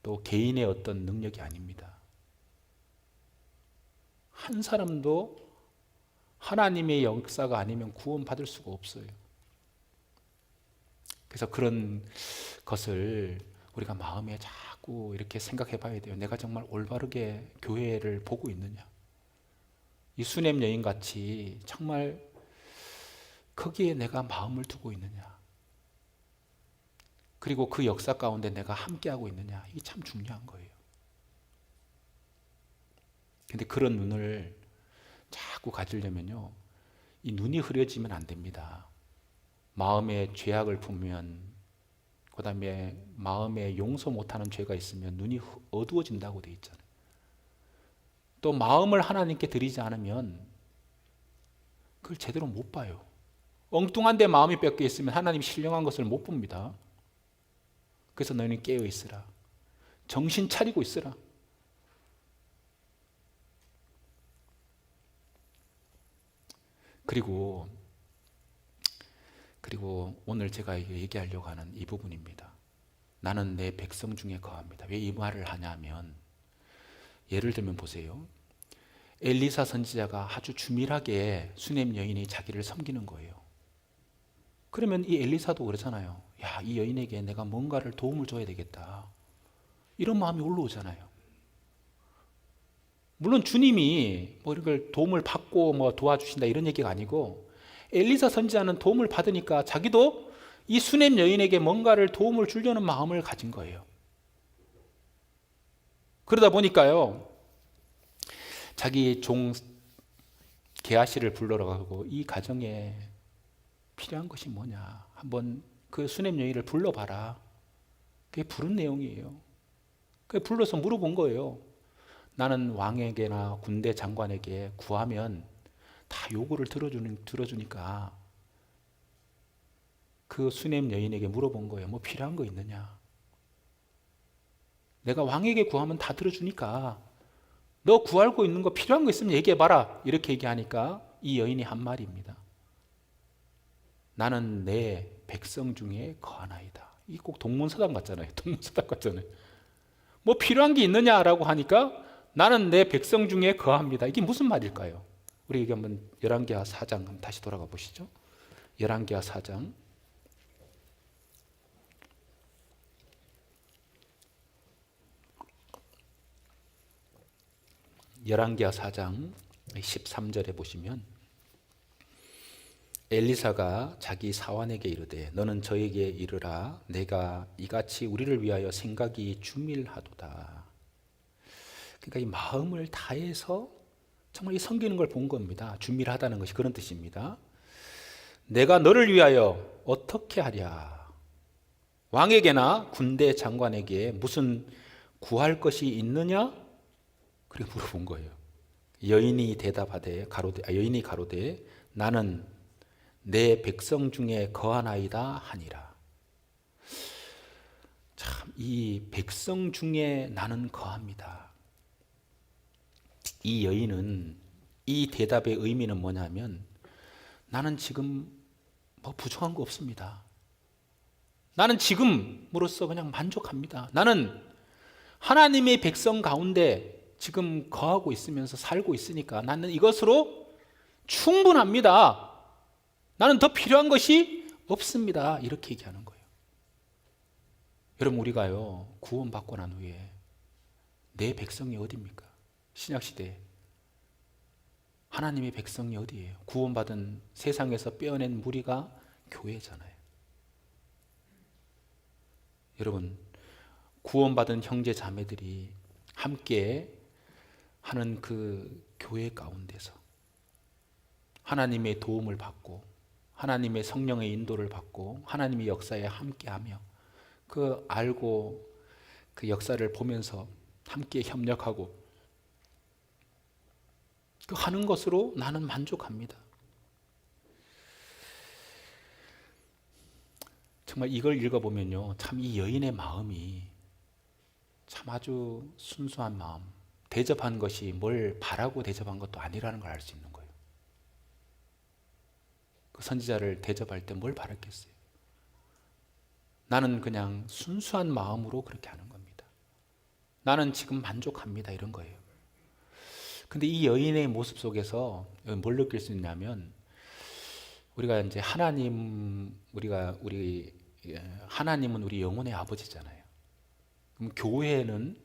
또 개인의 어떤 능력이 아닙니다. 한 사람도 하나님의 역사가 아니면 구원받을 수가 없어요. 그래서 그런 것을 우리가 마음에 자꾸 이렇게 생각해 봐야 돼요. 내가 정말 올바르게 교회를 보고 있느냐, 이 수냄 여인같이 정말 거기에 내가 마음을 두고 있느냐, 그리고 그 역사 가운데 내가 함께하고 있느냐, 이게 참 중요한 거예요. 근데 그런 눈을 자꾸 가지려면요, 이 눈이 흐려지면 안 됩니다. 마음에 죄악을 품으면, 그 다음에 마음에 용서 못하는 죄가 있으면 눈이 어두워진다고 되어 있잖아요. 또 마음을 하나님께 드리지 않으면 그걸 제대로 못 봐요. 엉뚱한 데 마음이 뺏겨 있으면 하나님 신령한 것을 못 봅니다. 그래서 너희는 깨어 있으라, 정신 차리고 있으라. 그리고 오늘 제가 얘기하려고 하는 이 부분입니다. 나는 내 백성 중에 거합니다. 왜 이 말을 하냐면, 예를 들면 보세요. 엘리사 선지자가 아주 주밀하게 수냄 여인이 자기를 섬기는 거예요. 그러면 이 엘리사도 그러잖아요. 야, 이 여인에게 내가 뭔가를 도움을 줘야 되겠다, 이런 마음이 올라오잖아요. 물론 주님이 뭐 이걸 도움을 받고 뭐 도와주신다 이런 얘기가 아니고, 엘리사 선지자는 도움을 받으니까 자기도 이 수냄 여인에게 뭔가를 도움을 주려는 마음을 가진 거예요. 그러다 보니까요, 자기 종 게하시를 불러러 가고 이 가정에 필요한 것이 뭐냐 한번 그 수냄 여인을 불러봐라. 그게 부른 내용이에요. 그 불러서 물어본 거예요. 나는 왕에게나 군대 장관에게 구하면 다 요구를 들어주니까 그 수냄 여인에게 물어본 거예요. 뭐 필요한 거 있느냐? 내가 왕에게 구하면 다 들어주니까 너 구하고 있는 거 필요한 거 있으면 얘기해봐라. 이렇게 얘기하니까 이 여인이 한 말입니다. 나는 내 백성 중에 거하나이다. 이 꼭 동문서답 같잖아요. 동문서답 같잖아요. 뭐 필요한 게 있느냐라고 하니까 나는 내 백성 중에 거합니다. 이게 무슨 말일까요? 우리 여기 한번 열왕기하 4장 한번 다시 돌아가 보시죠. 열왕기하 4장. 열왕기하 4장 13절에 보시면 엘리사가 자기 사환에게 이르되 너는 저에게 이르라 내가 이같이 우리를 위하여 생각이 주밀하도다. 그러니까 이 마음을 다해서 정말 이 섬기는 걸 본 겁니다. 주밀하다는 것이 그런 뜻입니다. 내가 너를 위하여 어떻게 하랴? 왕에게나 군대 장관에게 무슨 구할 것이 있느냐? 그렇게 물어본 거예요. 여인이 가로되 나는 내 백성 중에 거하나이다 하니라. 참, 이 백성 중에 나는 거합니다. 이 여인은 이 대답의 의미는 뭐냐면 나는 지금 뭐 부족한 거 없습니다. 나는 지금으로서 그냥 만족합니다. 나는 하나님의 백성 가운데 지금 거하고 있으면서 살고 있으니까 나는 이것으로 충분합니다. 나는 더 필요한 것이 없습니다. 이렇게 얘기하는 거예요. 여러분 우리가요 구원받고 난 후에 내 백성이 어디입니까? 신약시대에 하나님의 백성이 어디예요? 구원받은 세상에서 빼어낸 무리가 교회잖아요. 여러분 구원받은 형제 자매들이 함께 하는 그 교회 가운데서 하나님의 도움을 받고 하나님의 성령의 인도를 받고 하나님의 역사에 함께하며 그 알고 그 역사를 보면서 함께 협력하고 그 하는 것으로 나는 만족합니다. 정말 이걸 읽어보면요 참 이 여인의 마음이 참 아주 순수한 마음, 대접한 것이 뭘 바라고 대접한 것도 아니라는 걸 알 수 있는 거예요. 그 선지자를 대접할 때 뭘 바랐겠어요? 나는 그냥 순수한 마음으로 그렇게 하는 겁니다. 나는 지금 만족합니다. 이런 거예요. 근데 이 여인의 모습 속에서 뭘 느낄 수 있냐면 우리가 이제 하나님은 우리 영혼의 아버지잖아요. 그럼 교회는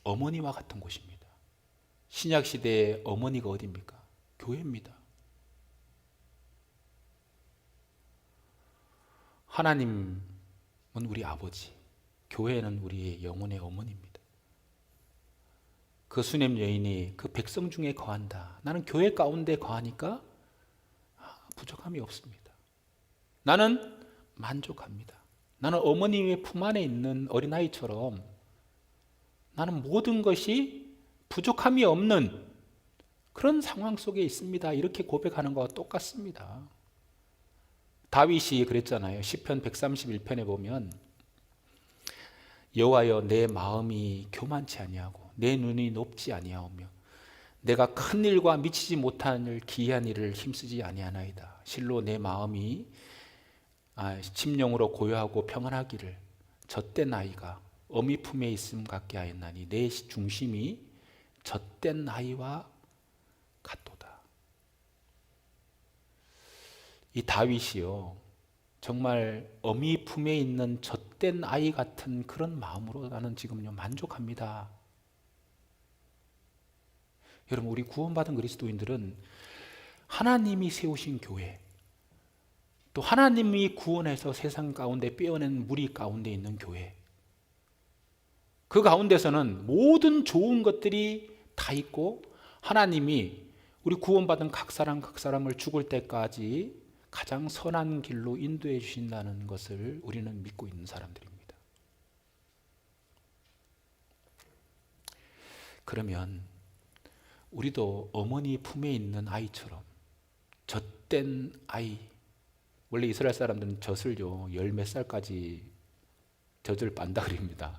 어머니와 같은 곳입니다. 신약 시대의 어머니가 어디입니까? 교회입니다. 하나님은 우리 아버지, 교회는 우리의 영혼의 어머니입니다. 그 수냄 여인이 그 백성 중에 거한다. 나는 교회 가운데 거하니까 부족함이 없습니다. 나는 만족합니다. 나는 어머님의 품 안에 있는 어린아이처럼 나는 모든 것이 부족함이 없는 그런 상황 속에 있습니다. 이렇게 고백하는 것과 똑같습니다. 다윗이 그랬잖아요. 시편 131편에 보면 여호와여 내 마음이 교만치 아니하고 내 눈이 높지 아니하오며 내가 큰 일과 미치지 못한 일 기이한 일을 힘쓰지 아니하나이다. 실로 내 마음이 심령으로 고요하고 평안하기를 젖된 아이가 어미 품에 있음 같게 하였나니 내 중심이 젖된 아이와 같도다. 이 다윗이요 정말 어미 품에 있는 젖된 아이 같은 그런 마음으로 나는 지금요 만족합니다. 여러분 우리 구원받은 그리스도인들은 하나님이 세우신 교회, 또 하나님이 구원해서 세상 가운데 빼어낸 무리 가운데 있는 교회, 그 가운데서는 모든 좋은 것들이 다 있고 하나님이 우리 구원받은 각 사람을 죽을 때까지 가장 선한 길로 인도해 주신다는 것을 우리는 믿고 있는 사람들입니다. 그러면 우리도 어머니 품에 있는 아이처럼 젖된 아이, 원래 이스라엘 사람들은 젖을요 10몇 살까지 젖을 빤다 그럽니다.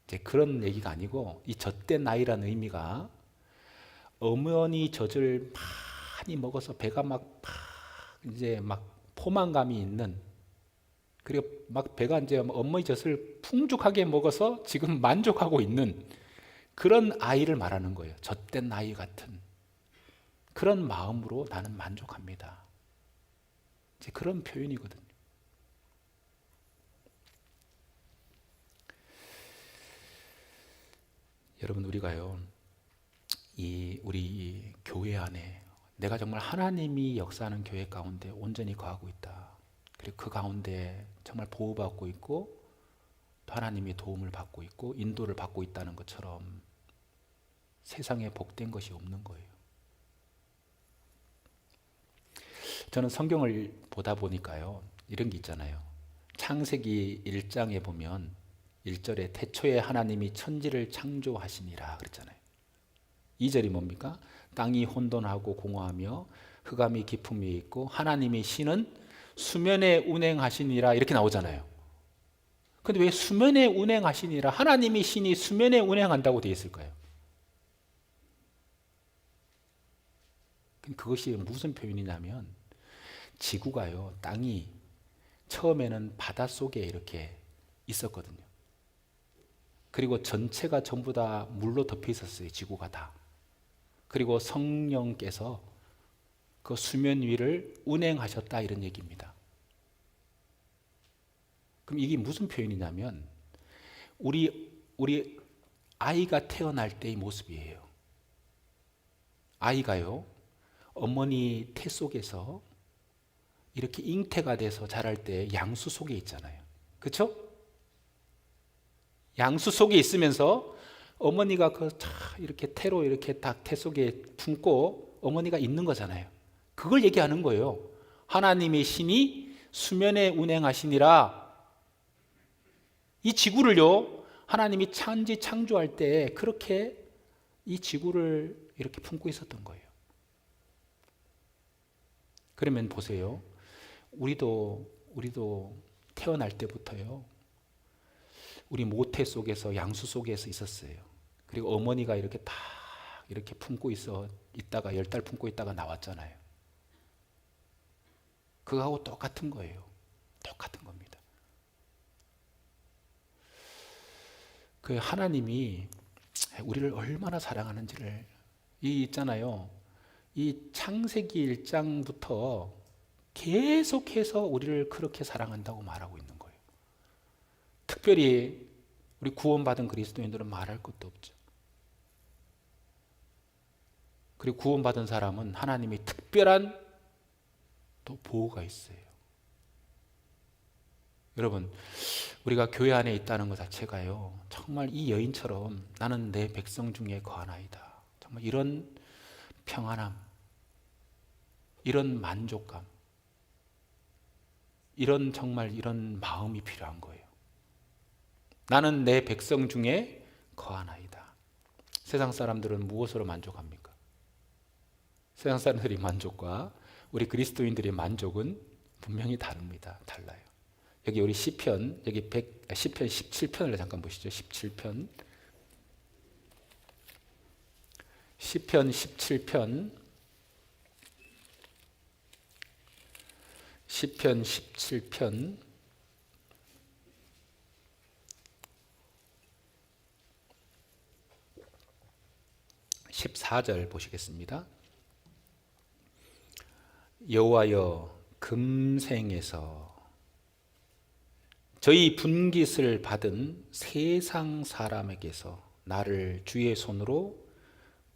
이제 그런 얘기가 아니고 이 젖된 아이라는 의미가 어머니 젖을 많이 먹어서 배가 이제 포만감이 있는, 그리고 배가 이제 어머니 젖을 풍족하게 먹어서 지금 만족하고 있는 그런 아이를 말하는 거예요. 젖된 아이 같은 그런 마음으로 나는 만족합니다. 이제 그런 표현이거든요. 여러분, 우리가요, 우리 교회 안에 내가 정말 하나님이 역사하는 교회 가운데 온전히 거하고 있다. 그리고 그 가운데 정말 보호받고 있고 또 하나님의 도움을 받고 있고 인도를 받고 있다는 것처럼 세상에 복된 것이 없는 거예요. 저는 성경을 보다 보니까요, 이런 게 있잖아요. 창세기 1장에 보면 1절에 태초에 하나님이 천지를 창조하시니라 그랬잖아요. 2절이 뭡니까? 땅이 혼돈하고 공허하며 흑암이 깊음 위에 있고 하나님의 신은 수면에 운행하시니라 이렇게 나오잖아요. 근데 왜 수면에 운행하시니라, 하나님의 신이 수면에 운행한다고 되어 있을까요? 그것이 무슨 표현이냐면 지구가요, 땅이 처음에는 바닷속에 이렇게 있었거든요. 그리고 전체가 전부 다 물로 덮여 있었어요. 지구가 다. 그리고 성령께서 그 수면 위를 운행하셨다 이런 얘기입니다. 그럼 이게 무슨 표현이냐면 우리 아이가 태어날 때의 모습이에요. 아이가요, 어머니 태 속에서 이렇게 잉태가 돼서 자랄 때 양수 속에 있잖아요. 그렇죠? 양수 속에 있으면서 어머니가 이렇게 태로 이렇게 딱 태 속에 품고 어머니가 있는 거잖아요. 그걸 얘기하는 거예요. 하나님의 신이 수면에 운행하시니라. 이 지구를요, 하나님이 천지 창조할 때 그렇게 이 지구를 이렇게 품고 있었던 거예요. 그러면 보세요. 우리도 태어날 때부터요, 우리 모태 속에서 양수 속에서 있었어요. 그리고 어머니가 이렇게 딱 이렇게 품고 있다가 10달 품고 있다가 나왔잖아요. 그거하고 똑같은 거예요. 똑같은 겁니다. 그 하나님이 우리를 얼마나 사랑하는지를 있잖아요. 이 창세기 1장부터 계속해서 우리를 그렇게 사랑한다고 말하고 있는 거예요. 특별히 우리 구원받은 그리스도인들은 말할 것도 없죠. 그리고 구원받은 사람은 하나님의 특별한 또 보호가 있어요. 여러분, 우리가 교회 안에 있다는 것 자체가요, 정말 이 여인처럼 나는 내 백성 중에 거하나이다, 정말 이런 평안함, 이런 만족감, 정말 이런 마음이 필요한 거예요. 나는 내 백성 중에 거하나이다. 세상 사람들은 무엇으로 만족합니까? 세상 사람들의 만족과 우리 그리스도인들의 만족은 분명히 다릅니다. 달라요. 여기 우리 시편, 시편 17편을 잠깐 보시죠. 17편. 시편 17편. 시편 17편. 14절 보시겠습니다. 여호와여, 금생에서 저희 분깃을 받은 세상 사람에게서 나를 주의 손으로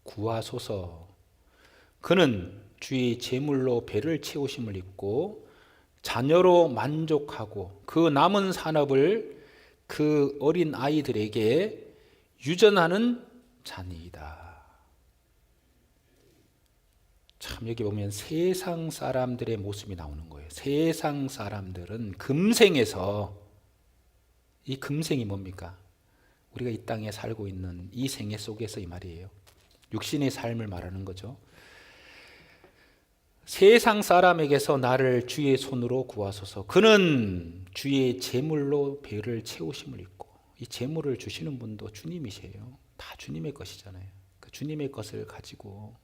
구하소서. 그는 주의 제물로 배를 채우심을 입고 자녀로 만족하고 그 남은 산업을 그 어린 아이들에게 유전하는 자니이다. 참 여기 보면 세상 사람들의 모습이 나오는 거예요. 세상 사람들은 금생에서, 이 금생이 뭡니까? 우리가 이 땅에 살고 있는 이 생애 속에서 이 말이에요. 육신의 삶을 말하는 거죠. 세상 사람에게서 나를 주의 손으로 구하소서. 그는 주의 재물로 배를 채우심을 입고. 이 재물을 주시는 분도 주님이세요. 다 주님의 것이잖아요. 그 주님의 것을 가지고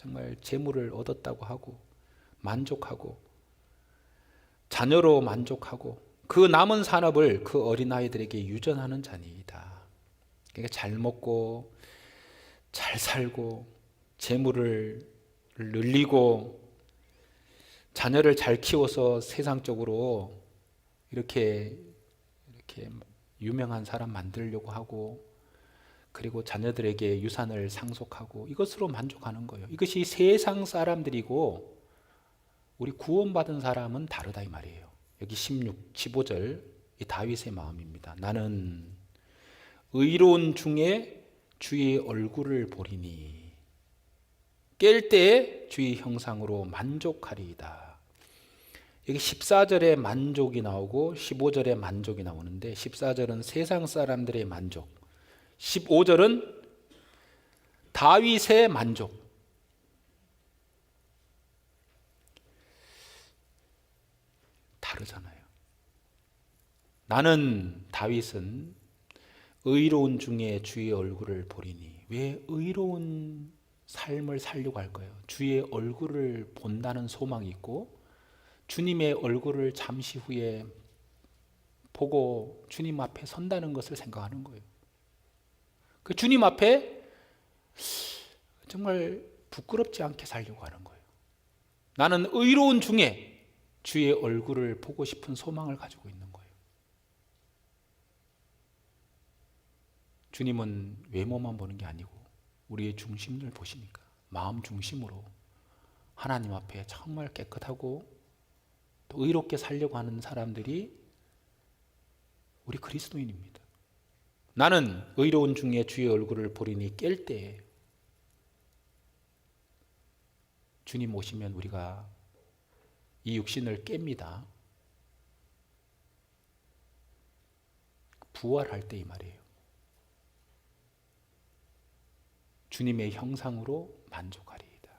정말 재물을 얻었다고 하고 만족하고 자녀로 만족하고 그 남은 산업을 그 어린아이들에게 유전하는 자니이다. 그러니까 잘 먹고 잘 살고 재물을 늘리고 자녀를 잘 키워서 세상적으로 이렇게 유명한 사람 만들려고 하고 그리고 자녀들에게 유산을 상속하고 이것으로 만족하는 거예요. 이것이 세상 사람들이고 우리 구원받은 사람은 다르다 이 말이에요. 여기 15절 이 다윗의 마음입니다. 나는 의로운 중에 주의 얼굴을 보리니 깰 때에 주의 형상으로 만족하리이다. 여기 14절에 만족이 나오고 15절에 만족이 나오는데 14절은 세상 사람들의 만족, 15절은 다윗의 만족. 다르잖아요. 나는 다윗은 의로운 중에 주의 얼굴을 보리니. 왜 의로운 삶을 살려고 할까요? 주의 얼굴을 본다는 소망이 있고 주님의 얼굴을 잠시 후에 보고 주님 앞에 선다는 것을 생각하는 거예요. 그 주님 앞에 정말 부끄럽지 않게 살려고 하는 거예요. 나는 의로운 중에 주의 얼굴을 보고 싶은 소망을 가지고 있는 거예요. 주님은 외모만 보는 게 아니고 우리의 중심을 보시니까 마음 중심으로 하나님 앞에 정말 깨끗하고 또 의롭게 살려고 하는 사람들이 우리 그리스도인입니다. 나는 의로운 중에 주의 얼굴을 보리니 깰 때에 주님 오시면 우리가 이 육신을 깹니다. 부활할 때 이 말이에요. 주님의 형상으로 만족하리이다.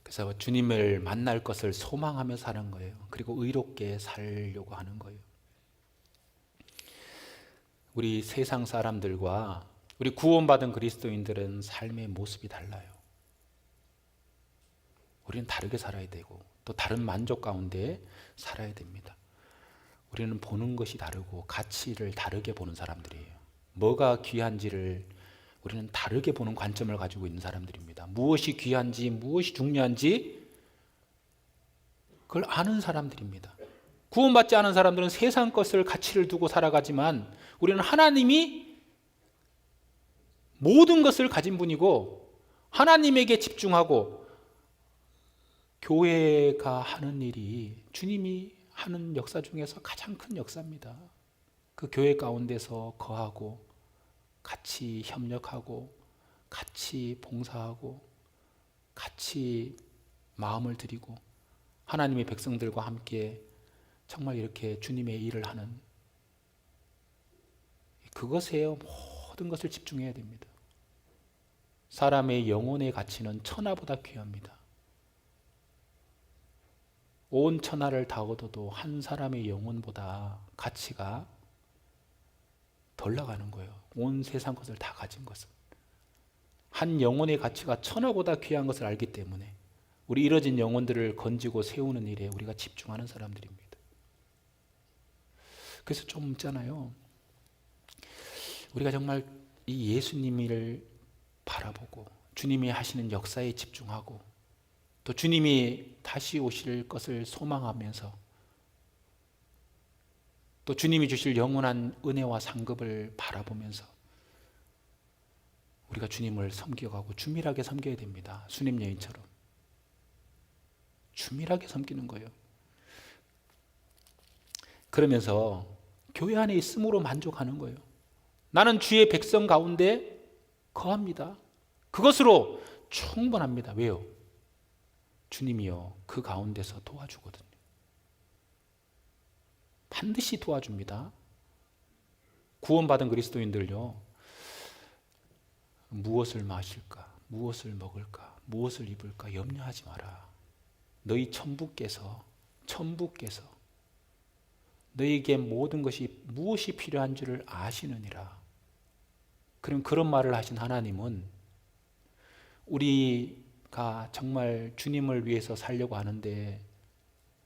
그래서 주님을 만날 것을 소망하며 사는 거예요. 그리고 의롭게 살려고 하는 거예요. 우리 세상 사람들과 우리 구원받은 그리스도인들은 삶의 모습이 달라요. 우리는 다르게 살아야 되고 또 다른 만족 가운데 살아야 됩니다. 우리는 보는 것이 다르고 가치를 다르게 보는 사람들이에요. 뭐가 귀한지를 우리는 다르게 보는 관점을 가지고 있는 사람들입니다. 무엇이 귀한지 무엇이 중요한지 그걸 아는 사람들입니다. 구원받지 않은 사람들은 세상 것을 가치를 두고 살아가지만 우리는 하나님이 모든 것을 가진 분이고 하나님에게 집중하고 교회가 하는 일이 주님이 하는 역사 중에서 가장 큰 역사입니다. 그 교회 가운데서 거하고 같이 협력하고 같이 봉사하고 같이 마음을 드리고 하나님의 백성들과 함께 정말 이렇게 주님의 일을 하는 그것에 모든 것을 집중해야 됩니다. 사람의 영혼의 가치는 천하보다 귀합니다. 온 천하를 다 얻어도 한 사람의 영혼보다 가치가 덜 나가는 거예요. 온 세상 것을 다 가진 것은. 한 영혼의 가치가 천하보다 귀한 것을 알기 때문에 우리 잃어진 영혼들을 건지고 세우는 일에 우리가 집중하는 사람들입니다. 그래서 좀 있잖아요. 우리가 정말 이 예수님을 바라보고 주님이 하시는 역사에 집중하고 또 주님이 다시 오실 것을 소망하면서 또 주님이 주실 영원한 은혜와 상급을 바라보면서 우리가 주님을 섬겨가고 주밀하게 섬겨야 됩니다. 수님 여인처럼 주밀하게 섬기는 거예요. 그러면서 교회 안에 있음으로 만족하는 거예요. 나는 주의 백성 가운데 거합니다. 그것으로 충분합니다. 왜요? 주님이요 그 가운데서 도와주거든요. 반드시 도와줍니다. 구원받은 그리스도인들요, 무엇을 마실까, 무엇을 먹을까, 무엇을 입을까 염려하지 마라. 너희 천부께서 너희에게 모든 것이 무엇이 필요한 줄을 아시느니라. 그럼 그런 말을 하신 하나님은 우리가 정말 주님을 위해서 살려고 하는데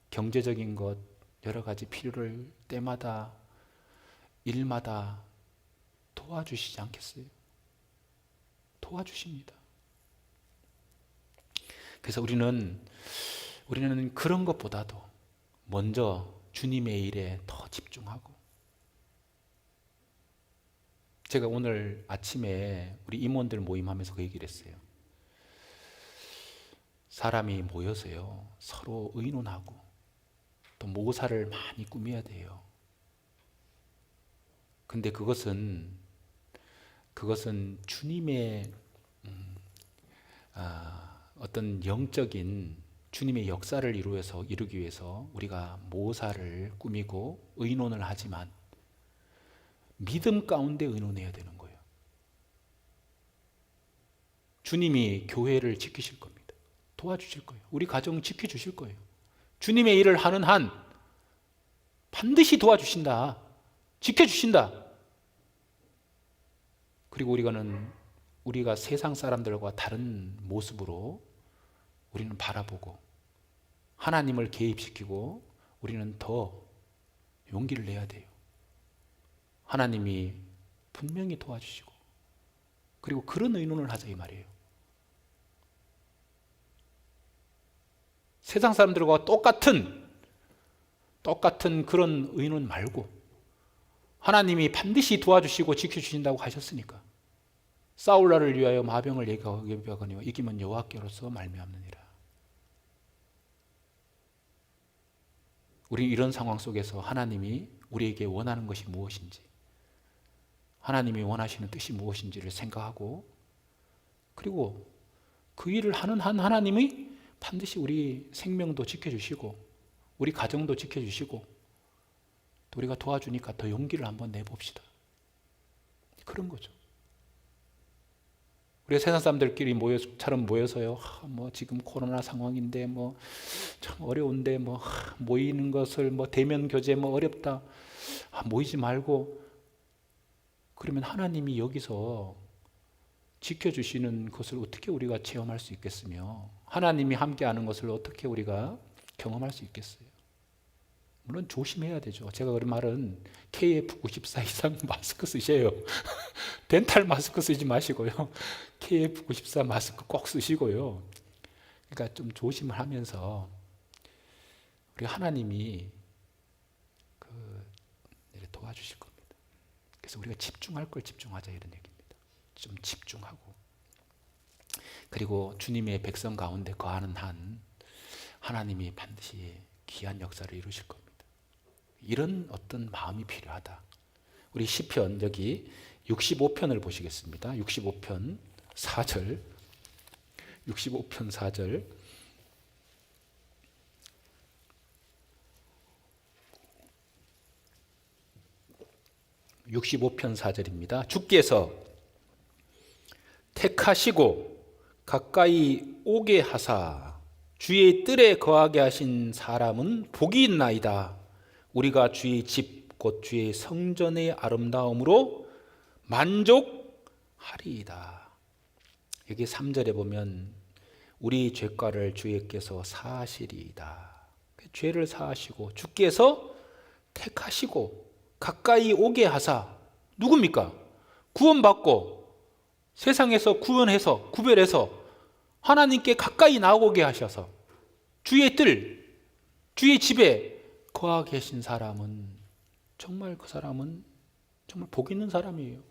경제적인 것 여러 가지 필요를 때마다 일마다 도와주시지 않겠어요? 도와주십니다. 그래서 우리는 그런 것보다도 먼저 주님의 일에 더 집중하고, 제가 오늘 아침에 우리 임원들 모임하면서 그 얘기를 했어요. 사람이 모여서요 서로 의논하고 또 모사를 많이 꾸며야 돼요. 근데 그것은 주님의 어떤 영적인 주님의 역사를 이루기 위해서 우리가 모사를 꾸미고 의논을 하지만 믿음 가운데 의논해야 되는 거예요. 주님이 교회를 지키실 겁니다. 도와주실 거예요. 우리 가정 지켜주실 거예요. 주님의 일을 하는 한 반드시 도와주신다. 지켜주신다. 그리고 우리가 세상 사람들과 다른 모습으로 우리는 바라보고 하나님을 개입시키고 우리는 더 용기를 내야 돼요. 하나님이 분명히 도와주시고, 그리고 그런 의논을 하자 이 말이에요. 세상 사람들과 똑같은 그런 의논 말고 하나님이 반드시 도와주시고 지켜주신다고 하셨으니까 싸울라를 위하여 마병을 예비하거니와 이기면 여호와께로서 말미암느니라. 우리 이런 상황 속에서 하나님이 우리에게 원하는 것이 무엇인지, 하나님이 원하시는 뜻이 무엇인지를 생각하고, 그리고 그 일을 하는 한 하나님이 반드시 우리 생명도 지켜주시고 우리 가정도 지켜주시고 또 우리가 도와주니까 더 용기를 한번 내봅시다. 그런 거죠. 우리가 세상 사람들끼리 모여서요, 지금 코로나 상황인데 참 어려운데 모이는 것을 대면 교제 어렵다. 모이지 말고, 그러면 하나님이 여기서 지켜주시는 것을 어떻게 우리가 체험할 수 있겠으며, 하나님이 함께하는 것을 어떻게 우리가 경험할 수 있겠어요? 물론 조심해야 되죠. 제가 그런 말은 KF94 이상 마스크 쓰세요. 덴탈 마스크 쓰지 마시고요. KF94 마스크 꼭 쓰시고요. 그러니까 좀 조심을 하면서 우리 하나님이 도와주실 겁니다. 그래서 우리가 집중할 걸 집중하자 이런 얘기입니다. 좀 집중하고, 그리고 주님의 백성 가운데 거하는 한 하나님이 반드시 귀한 역사를 이루실 겁니다. 이런 어떤 마음이 필요하다. 우리 시편 여기 65편을 보시겠습니다. 65편 4절. 65편 4절. (65편 4절입니다) 주께서 택하시고 가까이 오게 하사 주의 뜰에 거하게 하신 사람은 복이 있나이다. 우리가 주의 집 곧 주의 성전의 아름다움으로 만족하리이다. 여기 3절에 보면 우리 죄가를 주께서 사하시리이다. 죄를 사하시고 주께서 택하시고 가까이 오게 하사, 누굽니까? 구원받고 세상에서 구별해서 하나님께 가까이 나오게 하셔서 주의 뜰, 주의 집에 거하게 계신 사람은 그 사람은 정말 복 있는 사람이에요.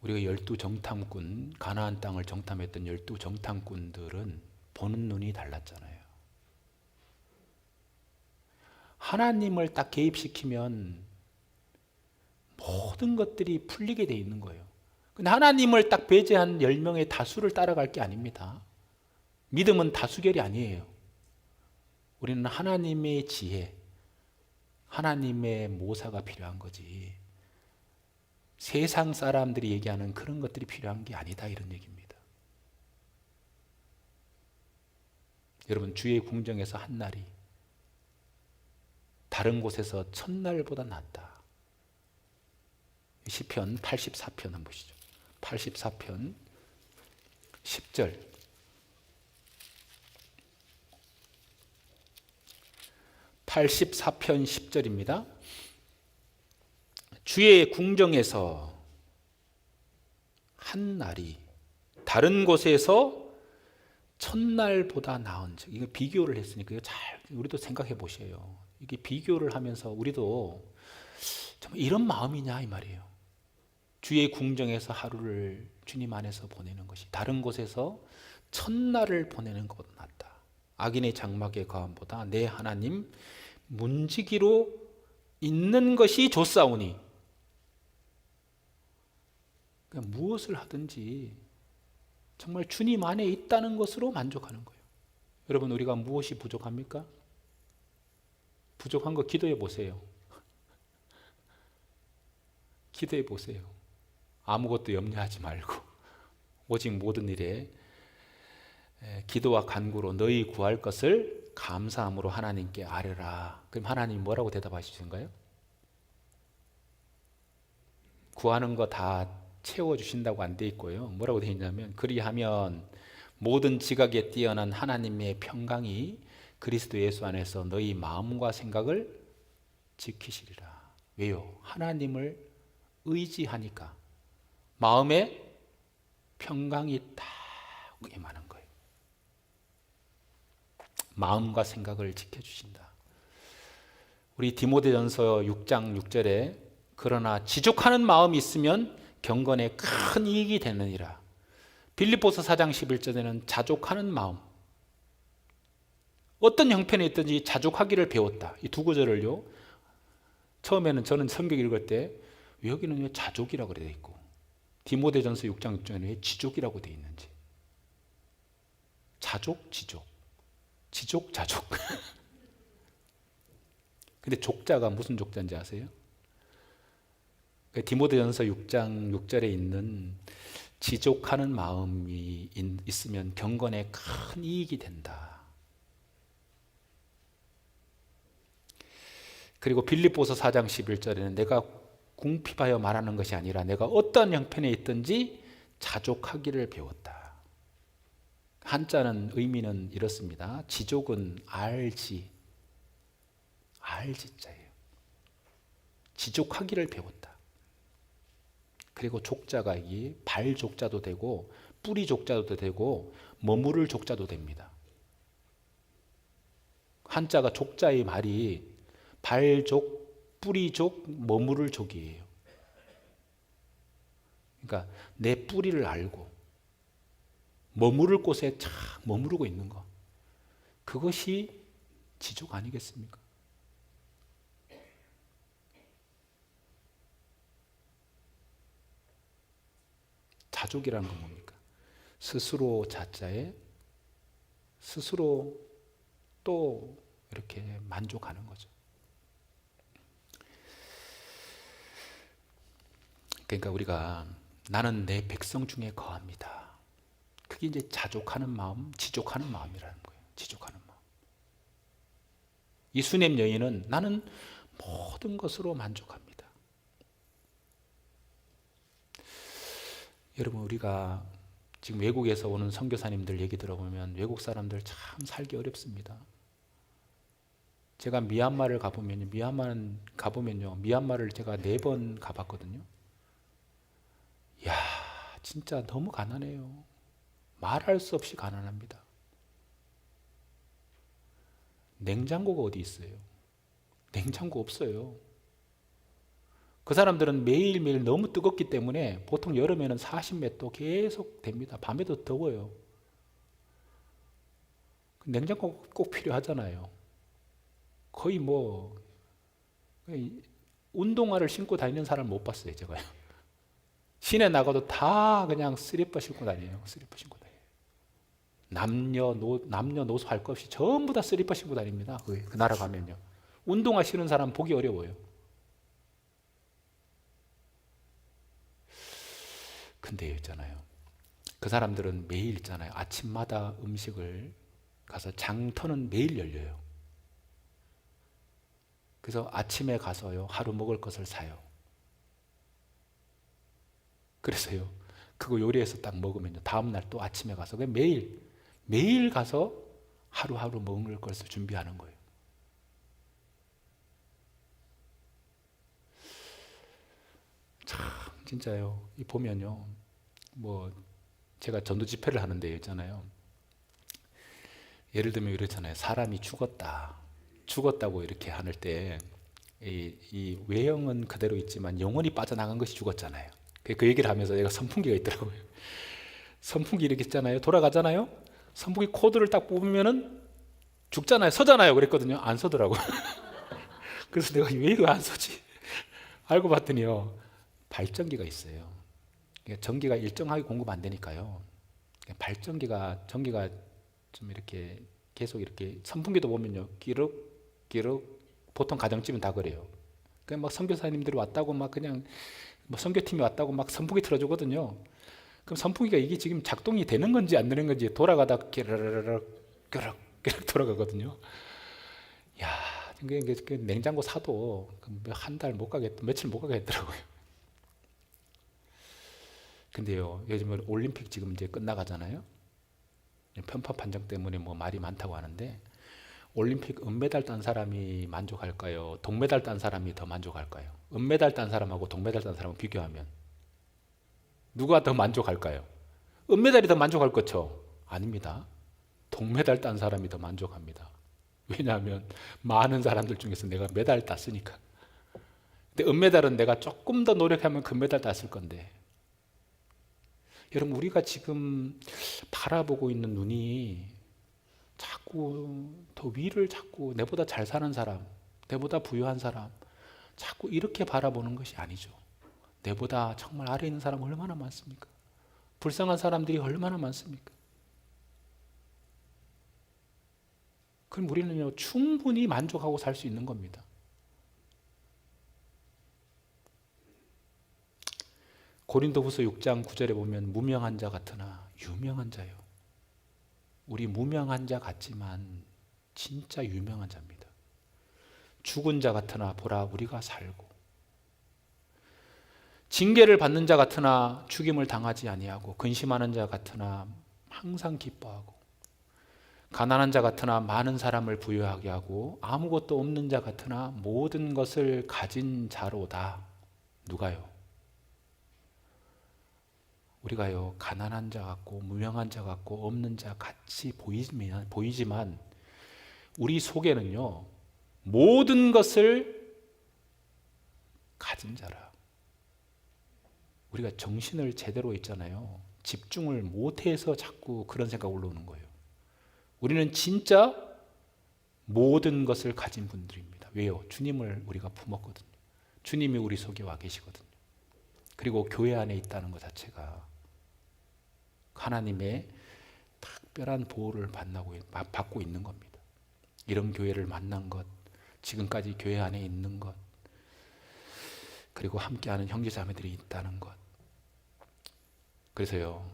우리가 12정탐꾼, 가나안 땅을 정탐했던 12정탐꾼들은 보는 눈이 달랐잖아요. 하나님을 딱 개입시키면 모든 것들이 풀리게 돼 있는 거예요. 근데 하나님을 딱 배제한 10명의 다수를 따라갈 게 아닙니다. 믿음은 다수결이 아니에요. 우리는 하나님의 지혜, 하나님의 모사가 필요한 거지. 세상 사람들이 얘기하는 그런 것들이 필요한 게 아니다, 이런 얘기입니다. 여러분, 주의 궁정에서 한 날이 다른 곳에서 첫날보다 낫다. 시편 84편 한번 보시죠. 84편 10절. 84편 10절입니다. 주의 궁정에서 한 날이 다른 곳에서 첫날보다 나은즉. 이거 비교를 했으니까 이거 잘 우리도 생각해 보셔요. 이게 비교를 하면서 우리도 정말 이런 마음이냐 이 말이에요. 주의 궁정에서 하루를 주님 안에서 보내는 것이 다른 곳에서 첫날을 보내는 것보다 낫다. 악인의 장막의 거함보다 내 하나님 문지기로 있는 것이 좋사오니. 그러니까 무엇을 하든지 정말 주님 안에 있다는 것으로 만족하는 거예요. 여러분, 우리가 무엇이 부족합니까? 부족한 거 기도해 보세요. 기도해 보세요. 아무것도 염려하지 말고 오직 모든 일에 기도와 간구로 너희 구할 것을 감사함으로 하나님께 아뢰라. 그럼 하나님 뭐라고 대답하시는가요? 구하는 거 다 채워주신다고 안 돼 있고요. 뭐라고 되어 있냐면 그리하면 모든 지각에 뛰어난 하나님의 평강이 그리스도 예수 안에서 너희 마음과 생각을 지키시리라. 왜요? 하나님을 의지하니까 마음에 평강이 딱 임하는 거예요. 마음과 생각을 지켜주신다. 우리 디모데전서 6장 6절에 그러나 지족하는 마음이 있으면 경건에 큰 이익이 되느니라. 빌립보서 4장 11절에는 자족하는 마음, 어떤 형편에 있든지 자족하기를 배웠다. 이 두 구절을요, 처음에는 저는 성경 읽을 때 여기는 왜 자족이라고 되어 있고 디모데전서 6장 6절에는 왜 지족이라고 되어 있는지. 자족, 지족, 지족, 자족. 근데 족자가 무슨 족자인지 아세요? 디모데전서 6장 6절에 있는 지족하는 마음이 있으면 경건에 큰 이익이 된다. 그리고 빌립보서 4장 11절에는 내가 궁핍하여 말하는 것이 아니라 내가 어떤 형편에 있든지 자족하기를 배웠다. 한자는 의미는 이렇습니다. 지족은 알지자예요. 지족하기를 배웠다. 그리고 족자가 이 발족자도 되고 뿌리족자도 되고 머무를 족자도 됩니다. 한자가 족자의 말이 발족, 뿌리족, 머무를 족이에요. 그러니까 내 뿌리를 알고 머무를 곳에 착 머무르고 있는 것, 그것이 지족 아니겠습니까? 자족이라는 건 뭡니까? 스스로 자자에 스스로 또 이렇게 만족하는 거죠. 그러니까 우리가 나는 내 백성 중에 거합니다. 그게 이제 자족하는 마음, 지족하는 마음이라는 거예요. 지족하는 마음. 이 수넴 여인은 나는 모든 것으로 만족합니다. 여러분, 우리가 지금 외국에서 오는 선교사님들 얘기 들어보면 외국 사람들 참 살기 어렵습니다. 제가 미얀마를 가보면요, 미얀마를 제가 4번 가봤거든요. 이야, 진짜 너무 가난해요. 말할 수 없이 가난합니다. 냉장고가 어디 있어요? 냉장고 없어요. 그 사람들은 매일매일 너무 뜨겁기 때문에 보통 여름에는 40몇 도 계속 됩니다. 밤에도 더워요. 냉장고 꼭 필요하잖아요. 거의 운동화를 신고 다니는 사람 못 봤어요, 제가요. 시내 나가도 다 그냥 슬리퍼 신고 다녀요. 슬리퍼 신고 다녀요. 남녀노소 할 것 없이 전부 다 슬리퍼 신고 다닙니다. 그 나라 가면요. 운동화 신는 사람 보기 어려워요. 근데 있잖아요. 그 사람들은 매일 있잖아요. 아침마다 음식을 가서 장터는 매일 열려요. 그래서 아침에 가서요. 하루 먹을 것을 사요. 그래서요. 그거 요리해서 딱 먹으면요. 다음날 또 아침에 가서 그냥 매일 가서 하루하루 먹을 것을 준비하는 거예요. 참 진짜요. 이 보면요. 제가 전도 집회를 하는데 있잖아요. 예를 들면 이렇잖아요. 사람이 죽었다고 이렇게 하는 때 이 외형은 그대로 있지만 영혼이 빠져나간 것이 죽었잖아요. 그 얘기를 하면서 얘가 선풍기가 있더라고요. 선풍기 이렇게 있잖아요. 돌아가잖아요. 선풍기 코드를 딱 뽑으면은 죽잖아요. 서잖아요. 그랬거든요. 안 서더라고요. 그래서 내가 왜 이거 안 서지? 알고 봤더니요. 발전기가 있어요. 전기가 일정하게 공급 안 되니까요. 전기가 좀 이렇게 계속 이렇게 선풍기도 보면요. 끼룩 보통 가정집은 다 그래요. 그냥 막 선교사님들이 왔다고 막 그냥 선교팀이 왔다고 막 선풍기 틀어주거든요. 그럼 선풍기가 이게 지금 작동이 되는 건지 안 되는 건지 돌아가다 끼르륵 돌아가거든요. 야, 그 냉장고 사도 한 달 못 가겠, 며칠 못 가겠더라고요. 근데요, 요즘 올림픽 지금 이제 끝나가잖아요. 편파 판정 때문에 말이 많다고 하는데, 올림픽 은메달 딴 사람이 만족할까요? 동메달 딴 사람이 더 만족할까요? 은메달 딴 사람하고 동메달 딴 사람을 비교하면 누가 더 만족할까요? 은메달이 더 만족할 거죠? 아닙니다. 동메달 딴 사람이 더 만족합니다. 왜냐하면 많은 사람들 중에서 내가 메달 땄으니까. 근데 은메달은 내가 조금 더 노력하면 금메달 땄을 건데, 여러분 우리가 지금 바라보고 있는 눈이 자꾸 더 위를 자꾸 내보다 잘 사는 사람, 내보다 부유한 사람 자꾸 이렇게 바라보는 것이 아니죠. 내보다 정말 아래에 있는 사람 얼마나 많습니까? 불쌍한 사람들이 얼마나 많습니까? 그럼 우리는요 충분히 만족하고 살 수 있는 겁니다. 고린도후서 6장 9절에 보면 무명한 자 같으나 유명한 자요. 우리 무명한 자 같지만 진짜 유명한 자입니다. 죽은 자 같으나 보라 우리가 살고, 징계를 받는 자 같으나 죽임을 당하지 아니하고, 근심하는 자 같으나 항상 기뻐하고, 가난한 자 같으나 많은 사람을 부유하게 하고, 아무것도 없는 자 같으나 모든 것을 가진 자로다. 누가요? 우리가요 가난한 자 같고 무명한 자 같고 없는 자 같이 보이지만 우리 속에는요 모든 것을 가진 자라. 우리가 정신을 제대로 있잖아요. 집중을 못해서 자꾸 그런 생각 올라오는 거예요. 우리는 진짜 모든 것을 가진 분들입니다. 왜요? 주님을 우리가 품었거든요. 주님이 우리 속에 와 계시거든요. 그리고 교회 안에 있다는 것 자체가 하나님의 특별한 보호를 받고 있는 겁니다. 이런 교회를 만난 것, 지금까지 교회 안에 있는 것, 그리고 함께하는 형제자매들이 있다는 것. 그래서요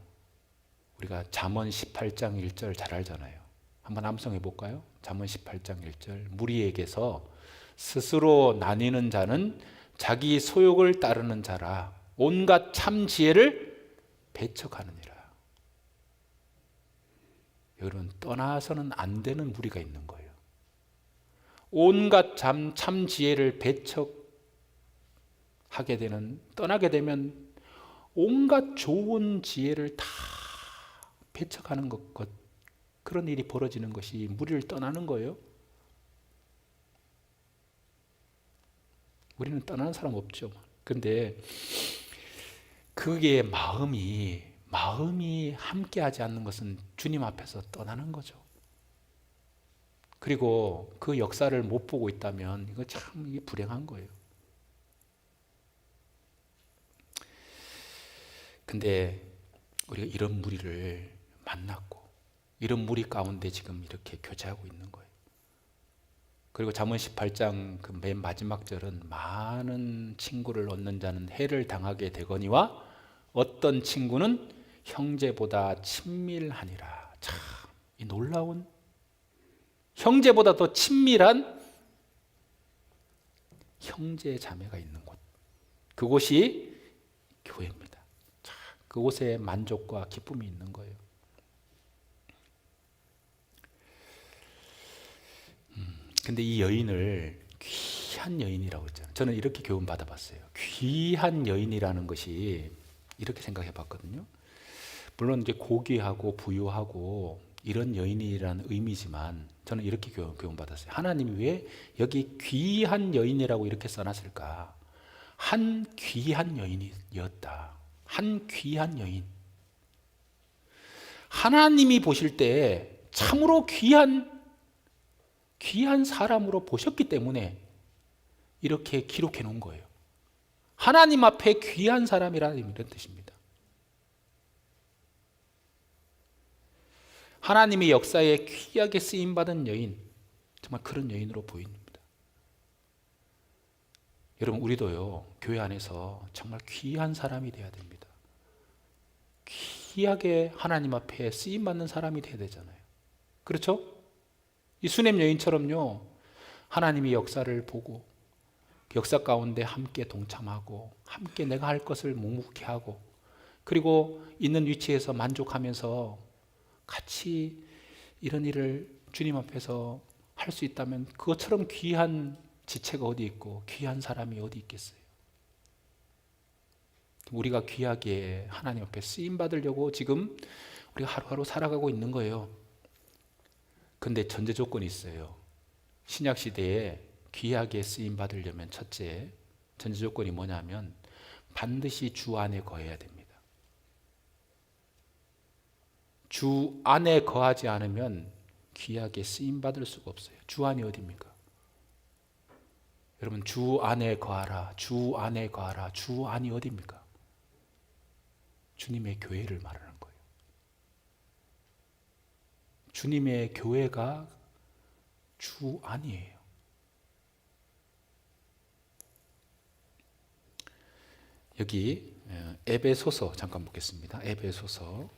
우리가 잠언 18장 1절 잘 알잖아요. 한번 암송해 볼까요? 잠언 18장 1절. 무리에게서 스스로 나뉘는 자는 자기 소욕을 따르는 자라. 온갖 참 지혜를 배척하느니라. 여러분 떠나서는 안 되는 무리가 있는 거예요. 온갖 참 지혜를 배척하게 되는, 떠나게 되면 온갖 좋은 지혜를 다 배척하는 것, 그런 일이 벌어지는 것이 무리를 떠나는 거예요. 우리는 떠나는 사람 없죠. 근데 그게 마음이 함께하지 않는 것은 주님 앞에서 떠나는 거죠. 그리고 그 역사를 못 보고 있다면 이거 참 이게 불행한 거예요. 근데 우리가 이런 무리를 만났고 이런 무리 가운데 지금 이렇게 교제하고 있는 거예요. 그리고 잠언 18장 그 맨 마지막 절은 많은 친구를 얻는 자는 해를 당하게 되거니와 어떤 친구는 형제보다 친밀하니라. 참, 이 놀라운 형제보다 더 친밀한 형제 자매가 있는 곳. 그곳이 교회입니다. 참, 그곳에 만족과 기쁨이 있는 거예요. 근데 이 여인을 귀한 여인이라고 했잖아요. 저는 이렇게 교훈 받아봤어요. 귀한 여인이라는 것이 이렇게 생각해 봤거든요. 물론 이제 고귀하고 부유하고 이런 여인이라는 의미지만 저는 이렇게 교훈 받았어요. 하나님이 왜 여기 귀한 여인이라고 이렇게 써놨을까? 한 귀한 여인이었다. 한 귀한 여인. 하나님이 보실 때 참으로 귀한 사람으로 보셨기 때문에 이렇게 기록해 놓은 거예요. 하나님 앞에 귀한 사람이라는 이런 뜻입니다. 하나님의 역사에 귀하게 쓰임받은 여인, 정말 그런 여인으로 보입니다. 여러분, 우리도요, 교회 안에서 정말 귀한 사람이 되어야 됩니다. 귀하게 하나님 앞에 쓰임받는 사람이 되어야 되잖아요. 그렇죠? 이 수냄 여인처럼요, 하나님의 역사를 보고 그 역사 가운데 함께 동참하고 함께 내가 할 것을 묵묵히 하고 그리고 있는 위치에서 만족하면서 같이 이런 일을 주님 앞에서 할 수 있다면 그것처럼 귀한 지체가 어디 있고 귀한 사람이 어디 있겠어요? 우리가 귀하게 하나님 앞에 쓰임 받으려고 지금 우리가 하루하루 살아가고 있는 거예요. 근데 전제 조건이 있어요. 신약 시대에 귀하게 쓰임 받으려면 첫째, 전제 조건이 뭐냐면 반드시 주 안에 거해야 됩니다. 주 안에 거하지 않으면 귀하게 쓰임 받을 수가 없어요. 주 안이 어디입니까? 여러분, 주 안에 거하라, 주 안에 거하라. 주 안이 어디입니까? 주님의 교회를 말하는 거예요. 주님의 교회가 주 안이에요. 여기 에베소서 잠깐 보겠습니다. 에베소서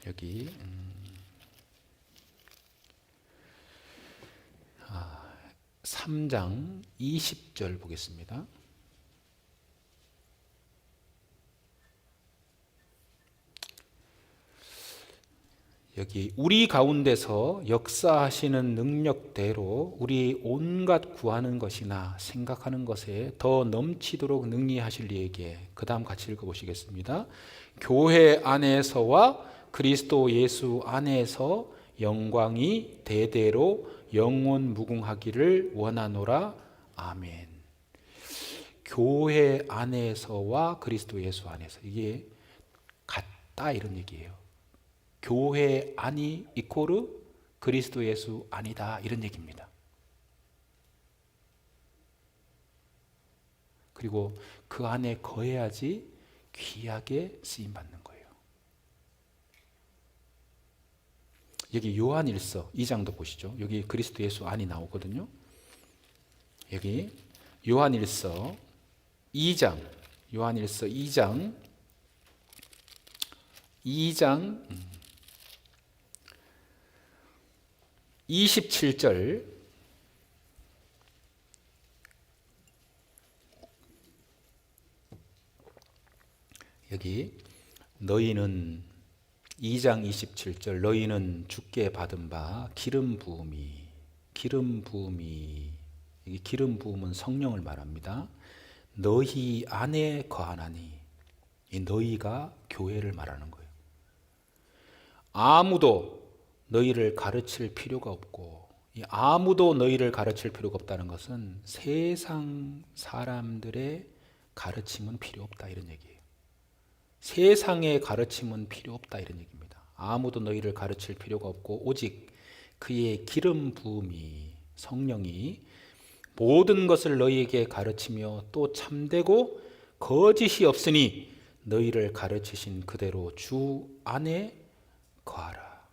여기 3장 20절 보겠습니다. 여기 우리 가운데서 역사하시는 능력대로 우리 온갖 구하는 것이나 생각하는 것에 더 넘치도록 능히 하실 이에게, 그 다음 같이 읽어보시겠습니다. 교회 안에서와 그리스도 예수 안에서 영광이 대대로 영원 무궁하기를 원하노라. 아멘. 교회 안에서와 그리스도 예수 안에서, 이게 같다 이런 얘기예요. 교회 안이 이코르 그리스도 예수 아니다 이런 얘기입니다. 그리고 그 안에 거해야지 귀하게 쓰임받는 거예요. 여기 요한일서 2장도 보시죠. 여기 그리스도 예수 안이 나오거든요. 여기 요한일서 2장 27절, 여기 너희는 2장 27절, 너희는 주께 받은 바 기름 부음이, 여기 기름 부음은 성령을 말합니다. 너희 안에 거하나니, 이 너희가 교회를 말하는 거예요. 아무도 너희를 가르칠 필요가 없고 이 아무도 너희를 가르칠 필요가 없다는 것은 세상 사람들의 가르침은 필요 없다 이런 얘기예요. 세상의 가르침은 필요 없다 이런 얘기입니다. 아무도 너희를 가르칠 필요가 없고 오직 그의 기름 부음이 성령이 모든 것을 너희에게 가르치며 또 참되고 거짓이 없으니 너희를 가르치신 그대로 주 안에 거하라.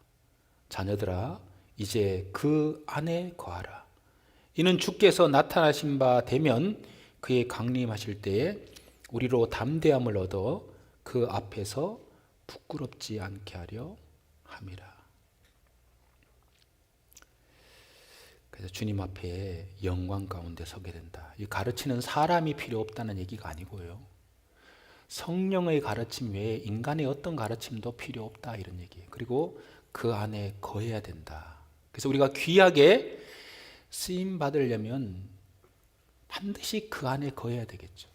자녀들아 이제 그 안에 거하라. 이는 주께서 나타나신 바 되면 그의 강림하실 때에 우리로 담대함을 얻어 그 앞에서 부끄럽지 않게 하려 함이라. 그래서 주님 앞에 영광 가운데 서게 된다. 이 가르치는 사람이 필요 없다는 얘기가 아니고요. 성령의 가르침 외에 인간의 어떤 가르침도 필요 없다 이런 얘기예요. 그리고 그 안에 거해야 된다. 그래서 우리가 귀하게 쓰임 받으려면 반드시 그 안에 거해야 되겠죠.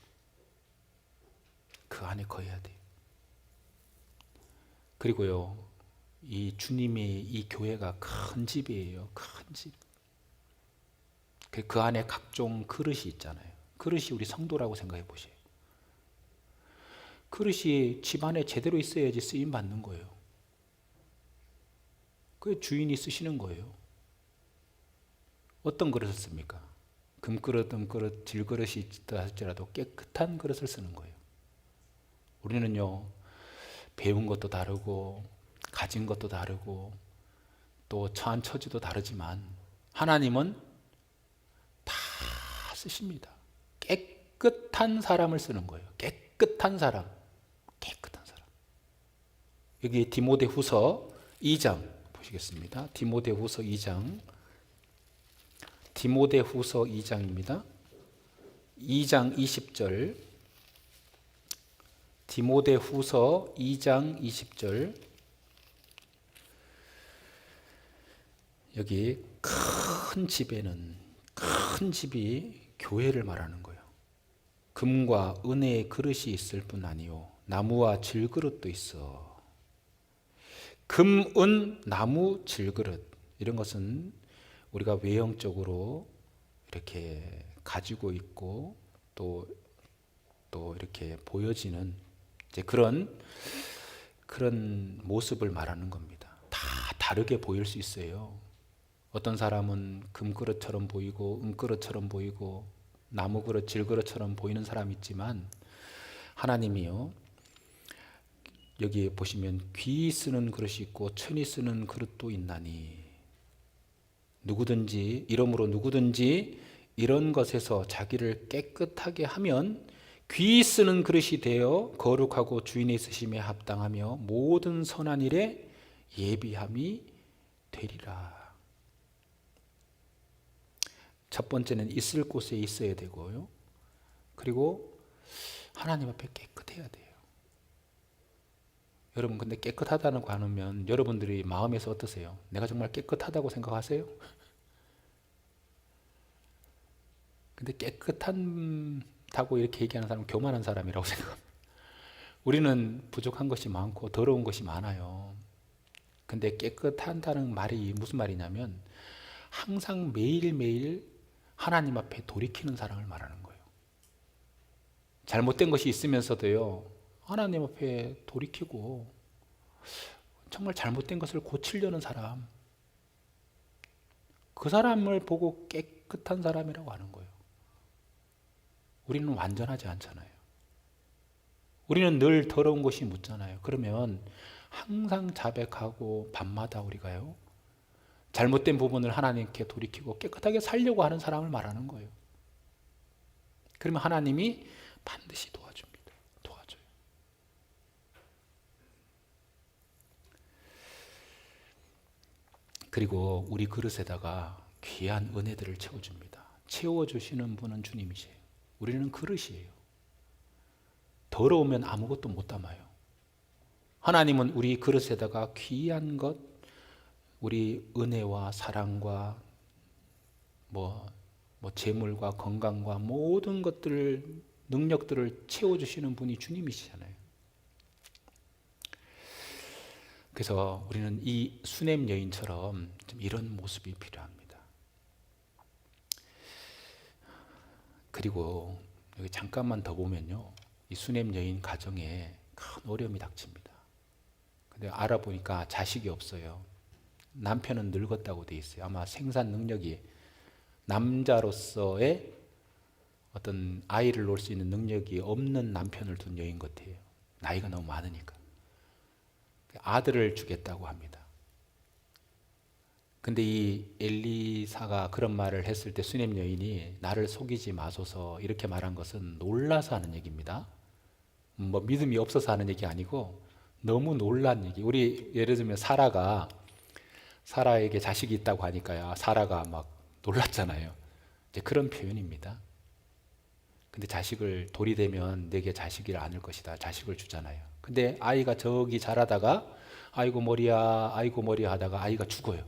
그 안에 거해야 돼요. 그리고요, 이 주님의 이 교회가 큰 집이에요. 큰 집. 그 안에 각종 그릇이 있잖아요. 그릇이 우리 성도라고 생각해 보세요. 그릇이 집안에 제대로 있어야지 쓰임 받는 거예요. 그 주인이 쓰시는 거예요. 어떤 그릇을 씁니까? 금그릇, 은그릇, 질그릇이 있다 할지라도 깨끗한 그릇을 쓰는 거예요. 우리는요, 배운 것도 다르고 가진 것도 다르고 또 처한 처지도 다르지만 하나님은 다 쓰십니다. 깨끗한 사람을 쓰는 거예요. 깨끗한 사람. 깨끗한 사람. 여기 디모데후서 2장 보시겠습니다. 디모데후서 2장. 디모데후서 2장입니다. 2장 20절. 디모데후서 2장 20절. 여기 큰 집에는 큰 집이 교회를 말하는 거예요. 금과 은혜의 그릇이 있을 뿐 아니요 나무와 질그릇도 있어. 금, 은, 나무, 질그릇 이런 것은 우리가 외형적으로 이렇게 가지고 있고 또 이렇게 보여지는 이제 그런 모습을 말하는 겁니다. 다 다르게 보일 수 있어요. 어떤 사람은 금그릇처럼 보이고 은그릇처럼 보이고 나무그릇, 질그릇처럼 보이는 사람이 있지만 하나님이요, 여기 보시면 귀 쓰는 그릇이 있고 천이 쓰는 그릇도 있나니 누구든지 이러므로 누구든지 이런 것에서 자기를 깨끗하게 하면 귀 쓰는 그릇이 되어 거룩하고 주인의 쓰심에 합당하며 모든 선한 일에 예비함이 되리라. 첫 번째는 있을 곳에 있어야 되고요. 그리고 하나님 앞에 깨끗해야 돼요. 여러분 근데 깨끗하다는 거 하면 여러분들이 마음에서 어떠세요? 내가 정말 깨끗하다고 생각하세요? 근데 깨끗하다고 이렇게 얘기하는 사람은 교만한 사람이라고 생각합니다. 우리는 부족한 것이 많고 더러운 것이 많아요. 근데 깨끗하다는 말이 무슨 말이냐면 항상 매일매일 하나님 앞에 돌이키는 사람을 말하는 거예요. 잘못된 것이 있으면서도요, 하나님 앞에 돌이키고 정말 잘못된 것을 고치려는 사람, 그 사람을 보고 깨끗한 사람이라고 하는 거예요. 우리는 완전하지 않잖아요. 우리는 늘 더러운 것이 묻잖아요. 그러면 항상 자백하고 밤마다 우리가요, 잘못된 부분을 하나님께 돌이키고 깨끗하게 살려고 하는 사람을 말하는 거예요. 그러면 하나님이 반드시 도와줍니다. 도와줘요. 그리고 우리 그릇에다가 귀한 은혜들을 채워줍니다. 채워주시는 분은 주님이세요. 우리는 그릇이에요. 더러우면 아무것도 못 담아요. 하나님은 우리 그릇에다가 귀한 것, 우리 은혜와 사랑과 재물과 건강과 모든 것들을, 능력들을 채워주시는 분이 주님이시잖아요. 그래서 우리는 이 수냄 여인처럼 좀 이런 모습이 필요합니다. 그리고 여기 잠깐만 더 보면요, 이 수냄 여인 가정에 큰 어려움이 닥칩니다. 근데 알아보니까 자식이 없어요. 남편은 늙었다고 돼 있어요. 아마 생산 능력이, 남자로서의 어떤 아이를 놓을 수 있는 능력이 없는 남편을 둔 여인 같아요. 나이가 너무 많으니까. 아들을 주겠다고 합니다. 근데 이 엘리사가 그런 말을 했을 때 수냄 여인이 나를 속이지 마소서 이렇게 말한 것은 놀라서 하는 얘기입니다. 뭐 믿음이 없어서 하는 얘기 아니고 너무 놀란 얘기. 우리 예를 들면 사라에게 자식이 있다고 하니까요, 사라가 막 놀랐잖아요. 이제 그런 표현입니다. 근데 자식을 돌이 되면 내게 자식을 안을 것이다. 자식을 주잖아요. 근데 아이가 저기 자라다가 아이고 머리야, 아이고 머리야 하다가 아이가 죽어요.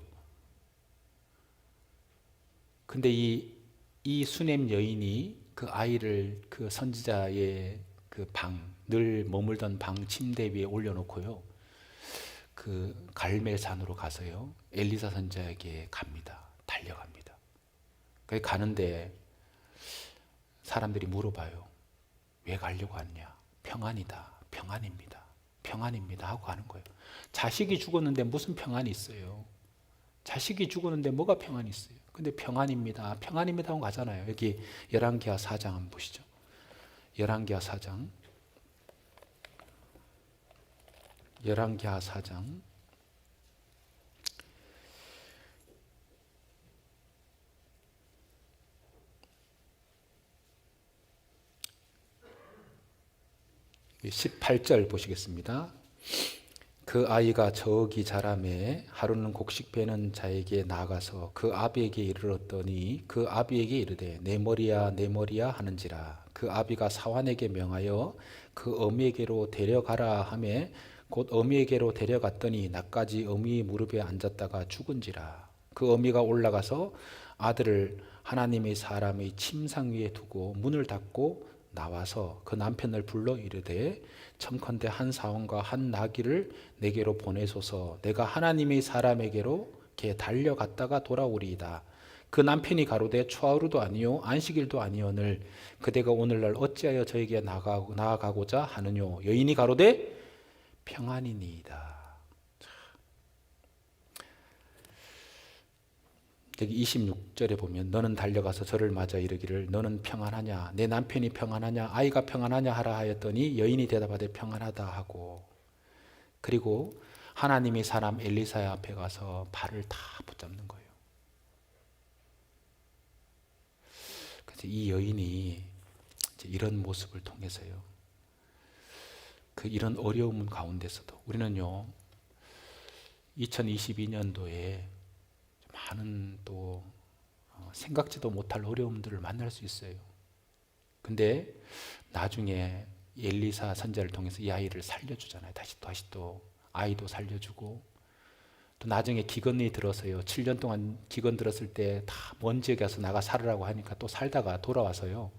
근데 이 수냄 여인이 그 아이를 그 선지자의 그 늘 머물던 방 침대 위에 올려놓고요, 그 갈멜산으로 가서요, 엘리사 선지자에게 갑니다. 달려갑니다. 거기 가는데 사람들이 물어봐요. 왜 가려고 왔냐? 평안이다. 평안입니다. 평안입니다. 하고 가는 거예요. 자식이 죽었는데 무슨 평안이 있어요? 자식이 죽었는데 뭐가 평안이 있어요? 근데 평안입니다. 평안입니다 하고 가잖아요. 여기 열왕기하 4장 한번 보시죠. 열왕기하 4장. 열왕기하 4장. 18절 보시겠습니다. 그 아이가 저기 자라매 하루는 곡식 베는 자에게 나가서 그 아비에게 이르렀더니 그 아비에게 이르되 내 머리야 내 머리야 하는지라. 그 아비가 사환에게 명하여 그 어미에게로 데려가라 하매 곧 어미에게로 데려갔더니 낮까지 어미 무릎에 앉았다가 죽은지라. 그 어미가 올라가서 아들을 하나님의 사람의 침상 위에 두고 문을 닫고 나와서 그 남편을 불러 이르되 청컨대 한 사원과 한 나귀를 내게로 보내소서. 내가 하나님의 사람에게로 게 달려갔다가 돌아오리이다. 그 남편이 가로되 초하루도 아니요 안식일도 아니오늘 그대가 오늘날 어찌하여 저에게 나아가고자 하느뇨. 여인이 가로되 평안이니이다. 여기 26절에 보면 너는 달려가서 저를 맞아 이르기를 너는 평안하냐 내 남편이 평안하냐 아이가 평안하냐 하라 하였더니 여인이 대답하되 평안하다 하고, 그리고 하나님의 사람 엘리사의 앞에 가서 발을 다 붙잡는 거예요. 그래서 이 여인이 이런 모습을 통해서요, 그 이런 어려움 가운데서도 우리는요 2022년도에 많은 또 생각지도 못할 어려움들을 만날 수 있어요. 근데 나중에 엘리사 선지자를 통해서 이 아이를 살려주잖아요. 다시 또 아이도 살려주고, 또 나중에 기근이 들어서요 7년 동안 기근 들었을 때 다 먼 지역에 가서 나가 살으라고 하니까 또 살다가 돌아와서요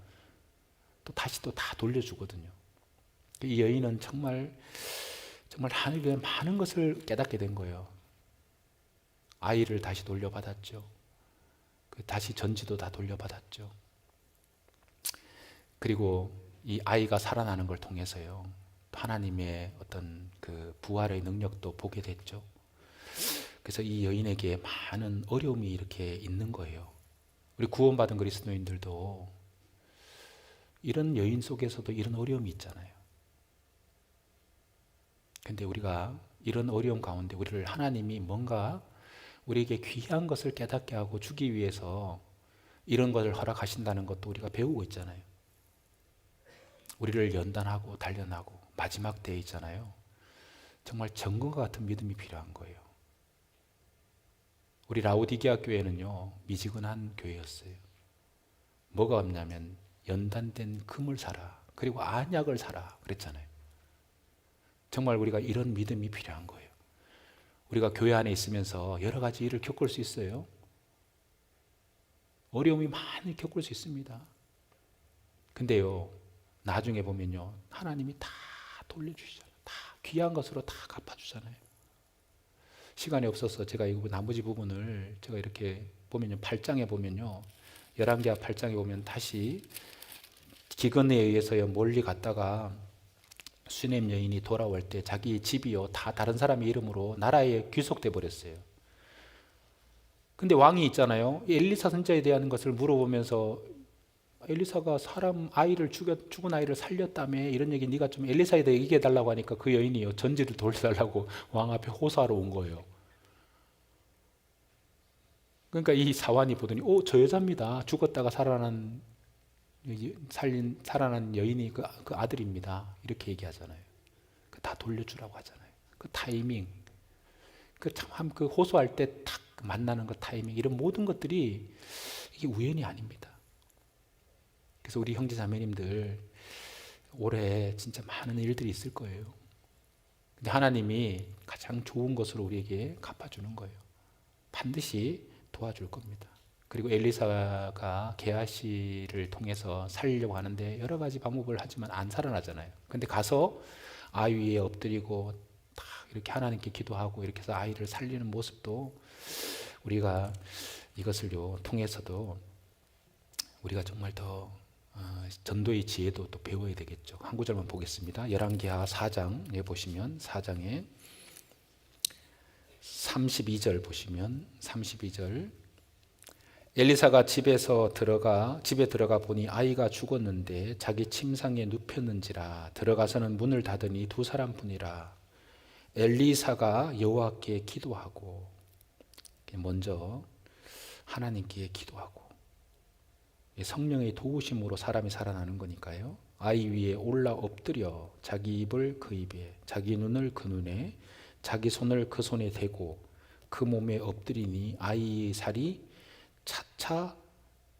또 다시 또 다 돌려주거든요. 이 여인은 정말 하늘에 많은 것을 깨닫게 된 거예요. 아이를 다시 돌려받았죠. 다시 전지도 다 돌려받았죠. 그리고 이 아이가 살아나는 걸 통해서요 하나님의 어떤 그 부활의 능력도 보게 됐죠. 그래서 이 여인에게 많은 어려움이 이렇게 있는 거예요. 우리 구원받은 그리스도인들도 이런 여인 속에서도 이런 어려움이 있잖아요. 근데 우리가 이런 어려움 가운데 우리를 하나님이 뭔가 우리에게 귀한 것을 깨닫게 하고 주기 위해서 이런 것을 허락하신다는 것도 우리가 배우고 있잖아요. 우리를 연단하고 단련하고 마지막 때에 있잖아요. 정말 정금과 같은 믿음이 필요한 거예요. 우리 라오디게아 교회는요 미지근한 교회였어요. 뭐가 없냐면 연단된 금을 사라, 그리고 안약을 사라 그랬잖아요. 정말 우리가 이런 믿음이 필요한 거예요. 우리가 교회 안에 있으면서 여러 가지 일을 겪을 수 있어요. 어려움이 많이 겪을 수 있습니다. 근데요 나중에 보면요 하나님이 다 돌려주시잖아요. 다 귀한 것으로 다 갚아주잖아요. 시간이 없어서 제가 이 나머지 부분을 제가 이렇게 보면요 8장에 보면요 열왕기하 8장에 보면 다시 기근에 의해서요 멀리 갔다가 수넴 여인이 돌아올 때 자기 집이요 다 다른 사람의 이름으로 나라에 귀속돼 버렸어요. 근데 왕이 있잖아요. 엘리사 선자에 대한 것을 물어보면서 엘리사가 사람 아이를 죽은 아이를 살렸다며 이런 얘기 네가 좀 엘리사에 대해 얘기해 달라고 하니까 그 여인이요 전지를 돌려달라고 왕 앞에 호소하러 온 거예요. 그러니까 이 사환이 보더니 저 여자입니다. 죽었다가 살아난 여인이 그 아들입니다. 이렇게 얘기하잖아요. 다 돌려주라고 하잖아요. 그 타이밍, 그 호소할 때 탁 만나는 그 타이밍, 이런 모든 것들이 이게 우연이 아닙니다. 그래서 우리 형제 자매님들 올해 진짜 많은 일들이 있을 거예요. 근데 하나님이 가장 좋은 것으로 우리에게 갚아주는 거예요. 반드시 도와줄 겁니다. 그리고 엘리사가 게하시를 통해서 살리려고 하는데 여러 가지 방법을 하지만 안 살아나잖아요. 근데 가서 아이 위에 엎드리고 딱 이렇게 하나님께 기도하고 이렇게 해서 아이를 살리는 모습도 우리가 이것을요 통해서도 우리가 정말 더 전도의 지혜도 또 배워야 되겠죠. 한 구절만 보겠습니다. 열왕기하 4장에 보시면 4장에 32절 보시면 32절 엘리사가 집에 들어가 보니 아이가 죽었는데 자기 침상에 눕혔는지라 들어가서는 문을 닫으니 두 사람뿐이라. 엘리사가 여호와께 기도하고 먼저 하나님께 기도하고 성령의 도우심으로 사람이 살아나는 거니까요. 아이 위에 올라 엎드려 자기 입을 그 입에 자기 눈을 그 눈에 자기 손을 그 손에 대고 그 몸에 엎드리니 아이의 살이 차차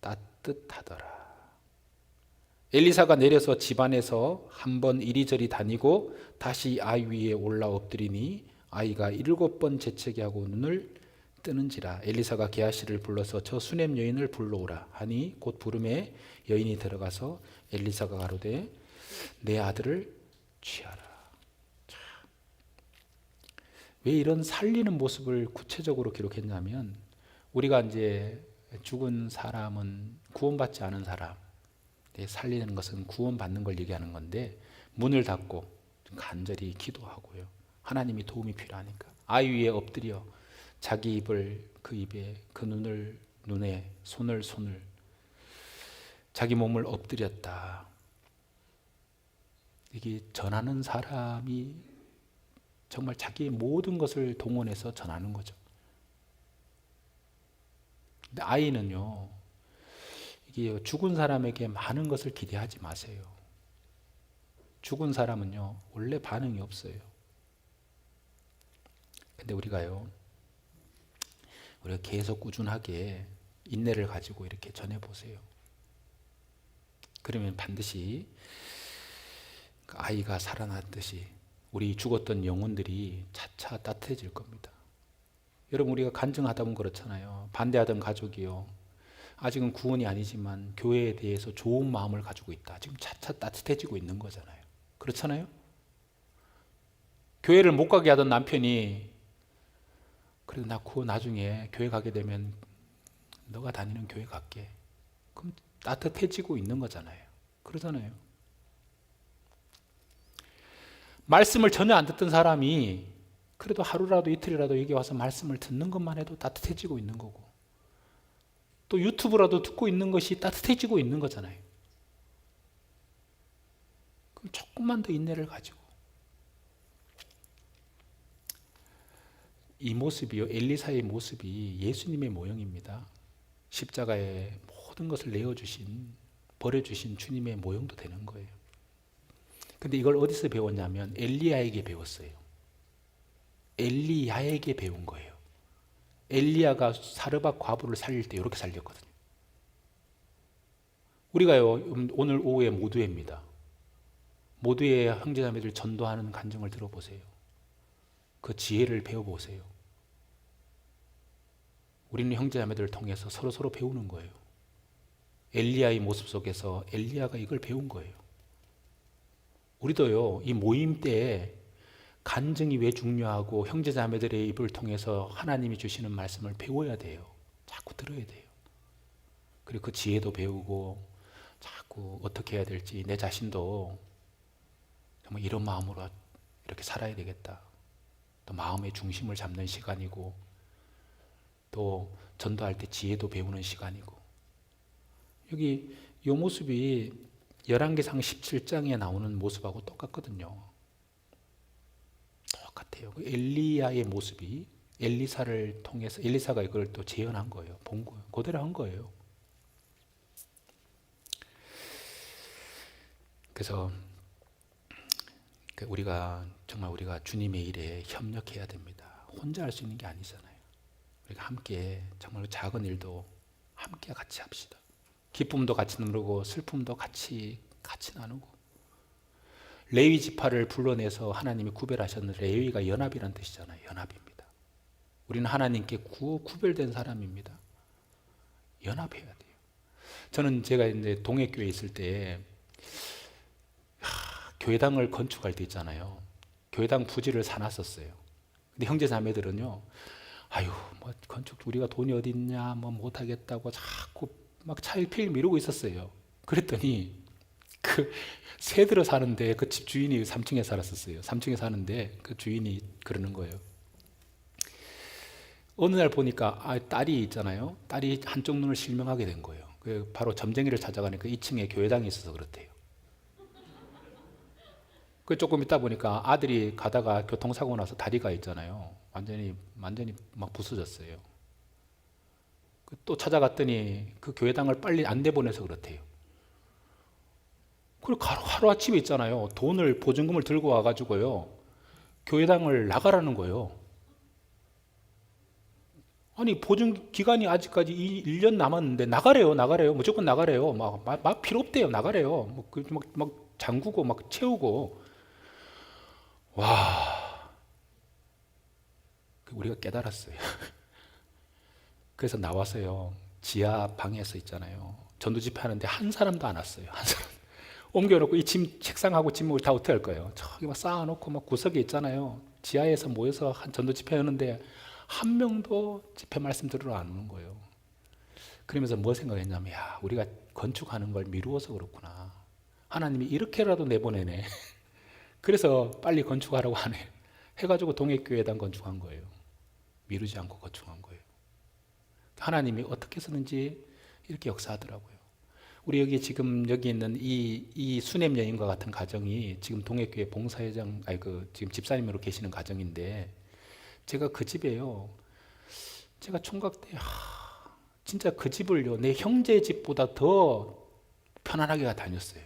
따뜻하더라. 엘리사가 내려서 집안에서 한번 이리저리 다니고 다시 아이 위에 올라 엎드리니 아이가 7번 재채기 하고 눈을 뜨는지라. 엘리사가 게하시를 불러서 저 수넴 여인을 불러오라 하니 곧 부름에 여인이 들어가서 엘리사가 가로되 내 아들을 취하라. 왜 이런 살리는 모습을 구체적으로 기록했냐면 우리가 이제 죽은 사람은 구원받지 않은 사람, 살리는 것은 구원받는 걸 얘기하는 건데 문을 닫고 간절히 기도하고요. 하나님이 도움이 필요하니까 아이 위에 엎드려 자기 입을 그 입에 그 눈을 눈에 손을 자기 몸을 엎드렸다. 이게 전하는 사람이 정말 자기의 모든 것을 동원해서 전하는 거죠. 근데 아이는요, 이게 죽은 사람에게 많은 것을 기대하지 마세요. 죽은 사람은요, 원래 반응이 없어요. 근데 우리가 계속 꾸준하게 인내를 가지고 이렇게 전해보세요. 그러면 반드시 그 아이가 살아났듯이 우리 죽었던 영혼들이 차차 따뜻해질 겁니다. 여러분, 우리가 간증하다 보면 그렇잖아요. 반대하던 가족이요, 아직은 구원이 아니지만 교회에 대해서 좋은 마음을 가지고 있다. 지금 차차 따뜻해지고 있는 거잖아요. 그렇잖아요. 교회를 못 가게 하던 남편이 그래도 나 나중에 교회 가게 되면 너가 다니는 교회 갈게. 그럼 따뜻해지고 있는 거잖아요. 그러잖아요. 말씀을 전혀 안 듣던 사람이 그래도 하루라도 이틀이라도 여기 와서 말씀을 듣는 것만 해도 따뜻해지고 있는 거고, 또 유튜브라도 듣고 있는 것이 따뜻해지고 있는 거잖아요. 그럼 조금만 더 인내를 가지고, 이 모습이요, 엘리사의 모습이 예수님의 모형입니다. 십자가에 모든 것을 내어주신, 버려주신 주님의 모형도 되는 거예요. 근데 이걸 어디서 배웠냐면 엘리야에게 배웠어요. 엘리야에게 배운 거예요. 엘리야가 사르밧 과부를 살릴 때 이렇게 살렸거든요. 우리가요, 오늘 오후에 모두회입니다. 모두회 형제자매들 전도하는 간증을 들어보세요. 그 지혜를 배워보세요. 우리는 형제자매들을 통해서 서로 배우는 거예요. 엘리야의 모습 속에서 엘리야가 이걸 배운 거예요. 우리도요, 이 모임 때에 간증이 왜 중요하고 형제자매들의 입을 통해서 하나님이 주시는 말씀을 배워야 돼요. 자꾸 들어야 돼요. 그리고 그 지혜도 배우고 자꾸 자꾸 어떻게 해야 될지 내 자신도 정말 이런 마음으로 이렇게 살아야 되겠다. 또 마음의 중심을 잡는 시간이고 또 전도할 때 지혜도 배우는 시간이고 여기 이 모습이 열왕기상 17장에 나오는 모습하고 똑같거든요. 똑같아요. 엘리야의 모습이 엘리사를 통해서 엘리사가 이걸 또 재현한 거예요. 본 거예요. 그대로 한 거예요. 그래서 우리가 정말 우리가 주님의 일에 협력해야 됩니다. 혼자 할 수 있는 게 아니잖아요. 우리가 함께 정말 작은 일도 함께 같이 합시다. 기쁨도 같이 나누고 슬픔도 같이 나누고 레위 지파를 불러내서 하나님이 구별하셨는데 레위가 연합이라는 뜻이잖아요. 연합입니다. 우리는 하나님께 구별된 사람입니다. 연합해야 돼요. 저는 제가 이제 동해교회에 있을 때 교회당을 건축할 때 있잖아요. 교회당 부지를 사놨었어요. 근데 형제 자매들은요, 아유, 뭐 건축 우리가 돈이 어디 있냐, 뭐 못하겠다고 자꾸 막 차일피일 미루고 있었어요. 그랬더니 그 새 들어 사는데 그 집 주인이 3층에 살았었어요. 3층에 사는데 그 주인이 그러는 거예요. 어느 날 보니까 딸이 있잖아요. 딸이 한쪽 눈을 실명하게 된 거예요. 바로 점쟁이를 찾아가니까 2층에 교회당이 있어서 그렇대요. 그 조금 있다 보니까 아들이 가다가 교통사고 나서 다리가 있잖아요. 완전히 막 부서졌어요. 또 찾아갔더니 그 교회당을 빨리 안 내보내서 그렇대요. 그리고 하루아침에 있잖아요. 돈을 보증금을 들고 와가지고요. 교회당을 나가라는 거예요. 아니 보증 기간이 아직까지 1년 남았는데 나가래요. 무조건 나가래요. 막 필요 없대요. 나가래요. 막 잠그고 막 채우고. 와, 우리가 깨달았어요. 그래서 나와서요. 지하 방에서 있잖아요. 전도 집회하는데 한 사람도 안 왔어요. 한 사람. 옮겨놓고 이 책상하고 짐을 다 어떻게 할 거예요? 저기 막 쌓아놓고 막 구석에 있잖아요. 지하에서 모여서 한 전도 집회하는데 한 명도 집회 말씀 들으러 안 오는 거예요. 그러면서 뭐 생각했냐면, 야, 우리가 건축하는 걸 미루어서 그렇구나. 하나님이 이렇게라도 내보내네. 그래서 빨리 건축하라고 하네. 해가지고 동해교회당 건축한 거예요. 미루지 않고 건축한 거예요. 하나님이 어떻게 해서든지 이렇게 역사하더라고요. 우리 여기 있는 이 수냄 여인과 같은 가정이 지금 동해교회 봉사회장, 지금 집사님으로 계시는 가정인데, 제가 그 집에요. 제가 총각 때, 진짜 그 집을요, 내 형제 집보다 더 편안하게 다녔어요.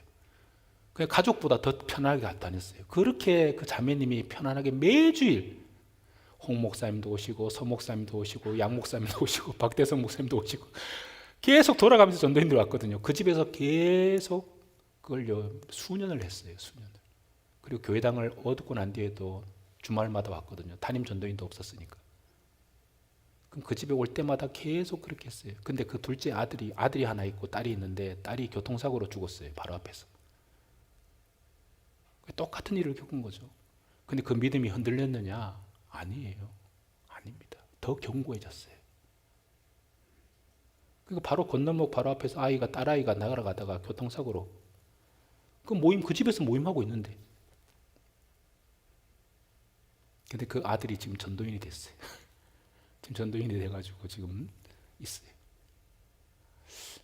그냥 가족보다 더 편안하게 다녔어요. 그렇게 그 자매님이 편안하게 매주일 홍 목사님도 오시고 서 목사님도 오시고 양 목사님도 오시고 박대성 목사님도 오시고 계속 돌아가면서 전도인들 왔거든요. 그 집에서 계속 그걸요 수년을 했어요. 수년을. 그리고 교회당을 얻고 난 뒤에도 주말마다 왔거든요. 담임 전도인도 없었으니까. 그럼 그 집에 올 때마다 계속 그렇게 했어요. 근데 그 둘째 아들이 하나 있고 딸이 있는데 딸이 교통사고로 죽었어요. 바로 앞에서. 똑같은 일을 겪은 거죠. 근데 그 믿음이 흔들렸느냐? 아니에요. 아닙니다. 더 견고해졌어요. 그러니까 바로 건너목 바로 앞에서 딸아이가 나가다가 교통사고로 그 집에서 모임하고 있는데. 근데 그 아들이 지금 전도인이 됐어요. 지금 전도인이 돼가지고 지금 있어요.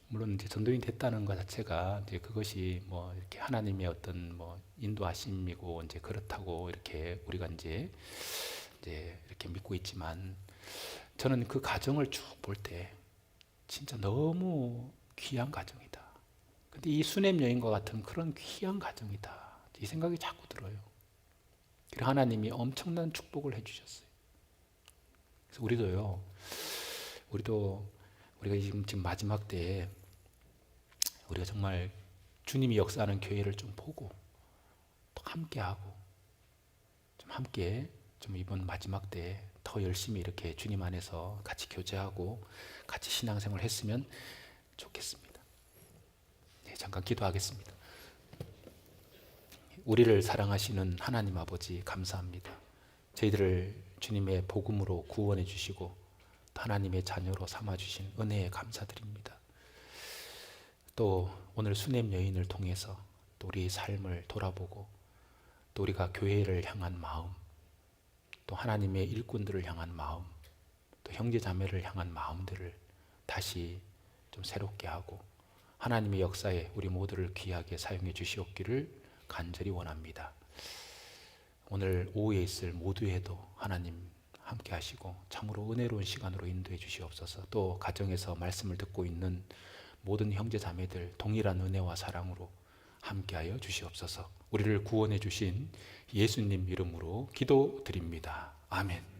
물론 이제 전도인이 됐다는 것 자체가 이제 그것이 뭐 이렇게 하나님의 어떤 뭐 인도하심이고 이제 그렇다고 이렇게 우리가 이제 이렇게 믿고 있지만 저는 그 가정을 쭉 볼 때 진짜 너무 귀한 가정이다. 근데 이 수냄 여인과 같은 그런 귀한 가정이다. 이 생각이 자꾸 들어요. 그리고 하나님이 엄청난 축복을 해주셨어요. 그래서 우리가 지금 마지막 때에 우리가 정말 주님이 역사하는 교회를 좀 보고 또 함께하고 좀 이번 마지막 때에 더 열심히 이렇게 주님 안에서 같이 교제하고 같이 신앙생활을 했으면 좋겠습니다. 네, 잠깐 기도하겠습니다. 우리를 사랑하시는 하나님 아버지 감사합니다. 저희들을 주님의 복음으로 구원해 주시고 하나님의 자녀로 삼아 주신 은혜에 감사드립니다. 또 오늘 수냄 여인을 통해서 또 우리 삶을 돌아보고 또 우리가 교회를 향한 마음, 또 하나님의 일꾼들을 향한 마음, 또 형제 자매를 향한 마음들을 다시 좀 새롭게 하고 하나님의 역사에 우리 모두를 귀하게 사용해 주시옵기를 간절히 원합니다. 오늘 오후에 있을 모두에도 하나님 함께 하시고 참으로 은혜로운 시간으로 인도해 주시옵소서. 또 가정에서 말씀을 듣고 있는 모든 형제 자매들 동일한 은혜와 사랑으로 함께하여 주시옵소서. 우리를 구원해 주신 예수님 이름으로 기도드립니다. 아멘.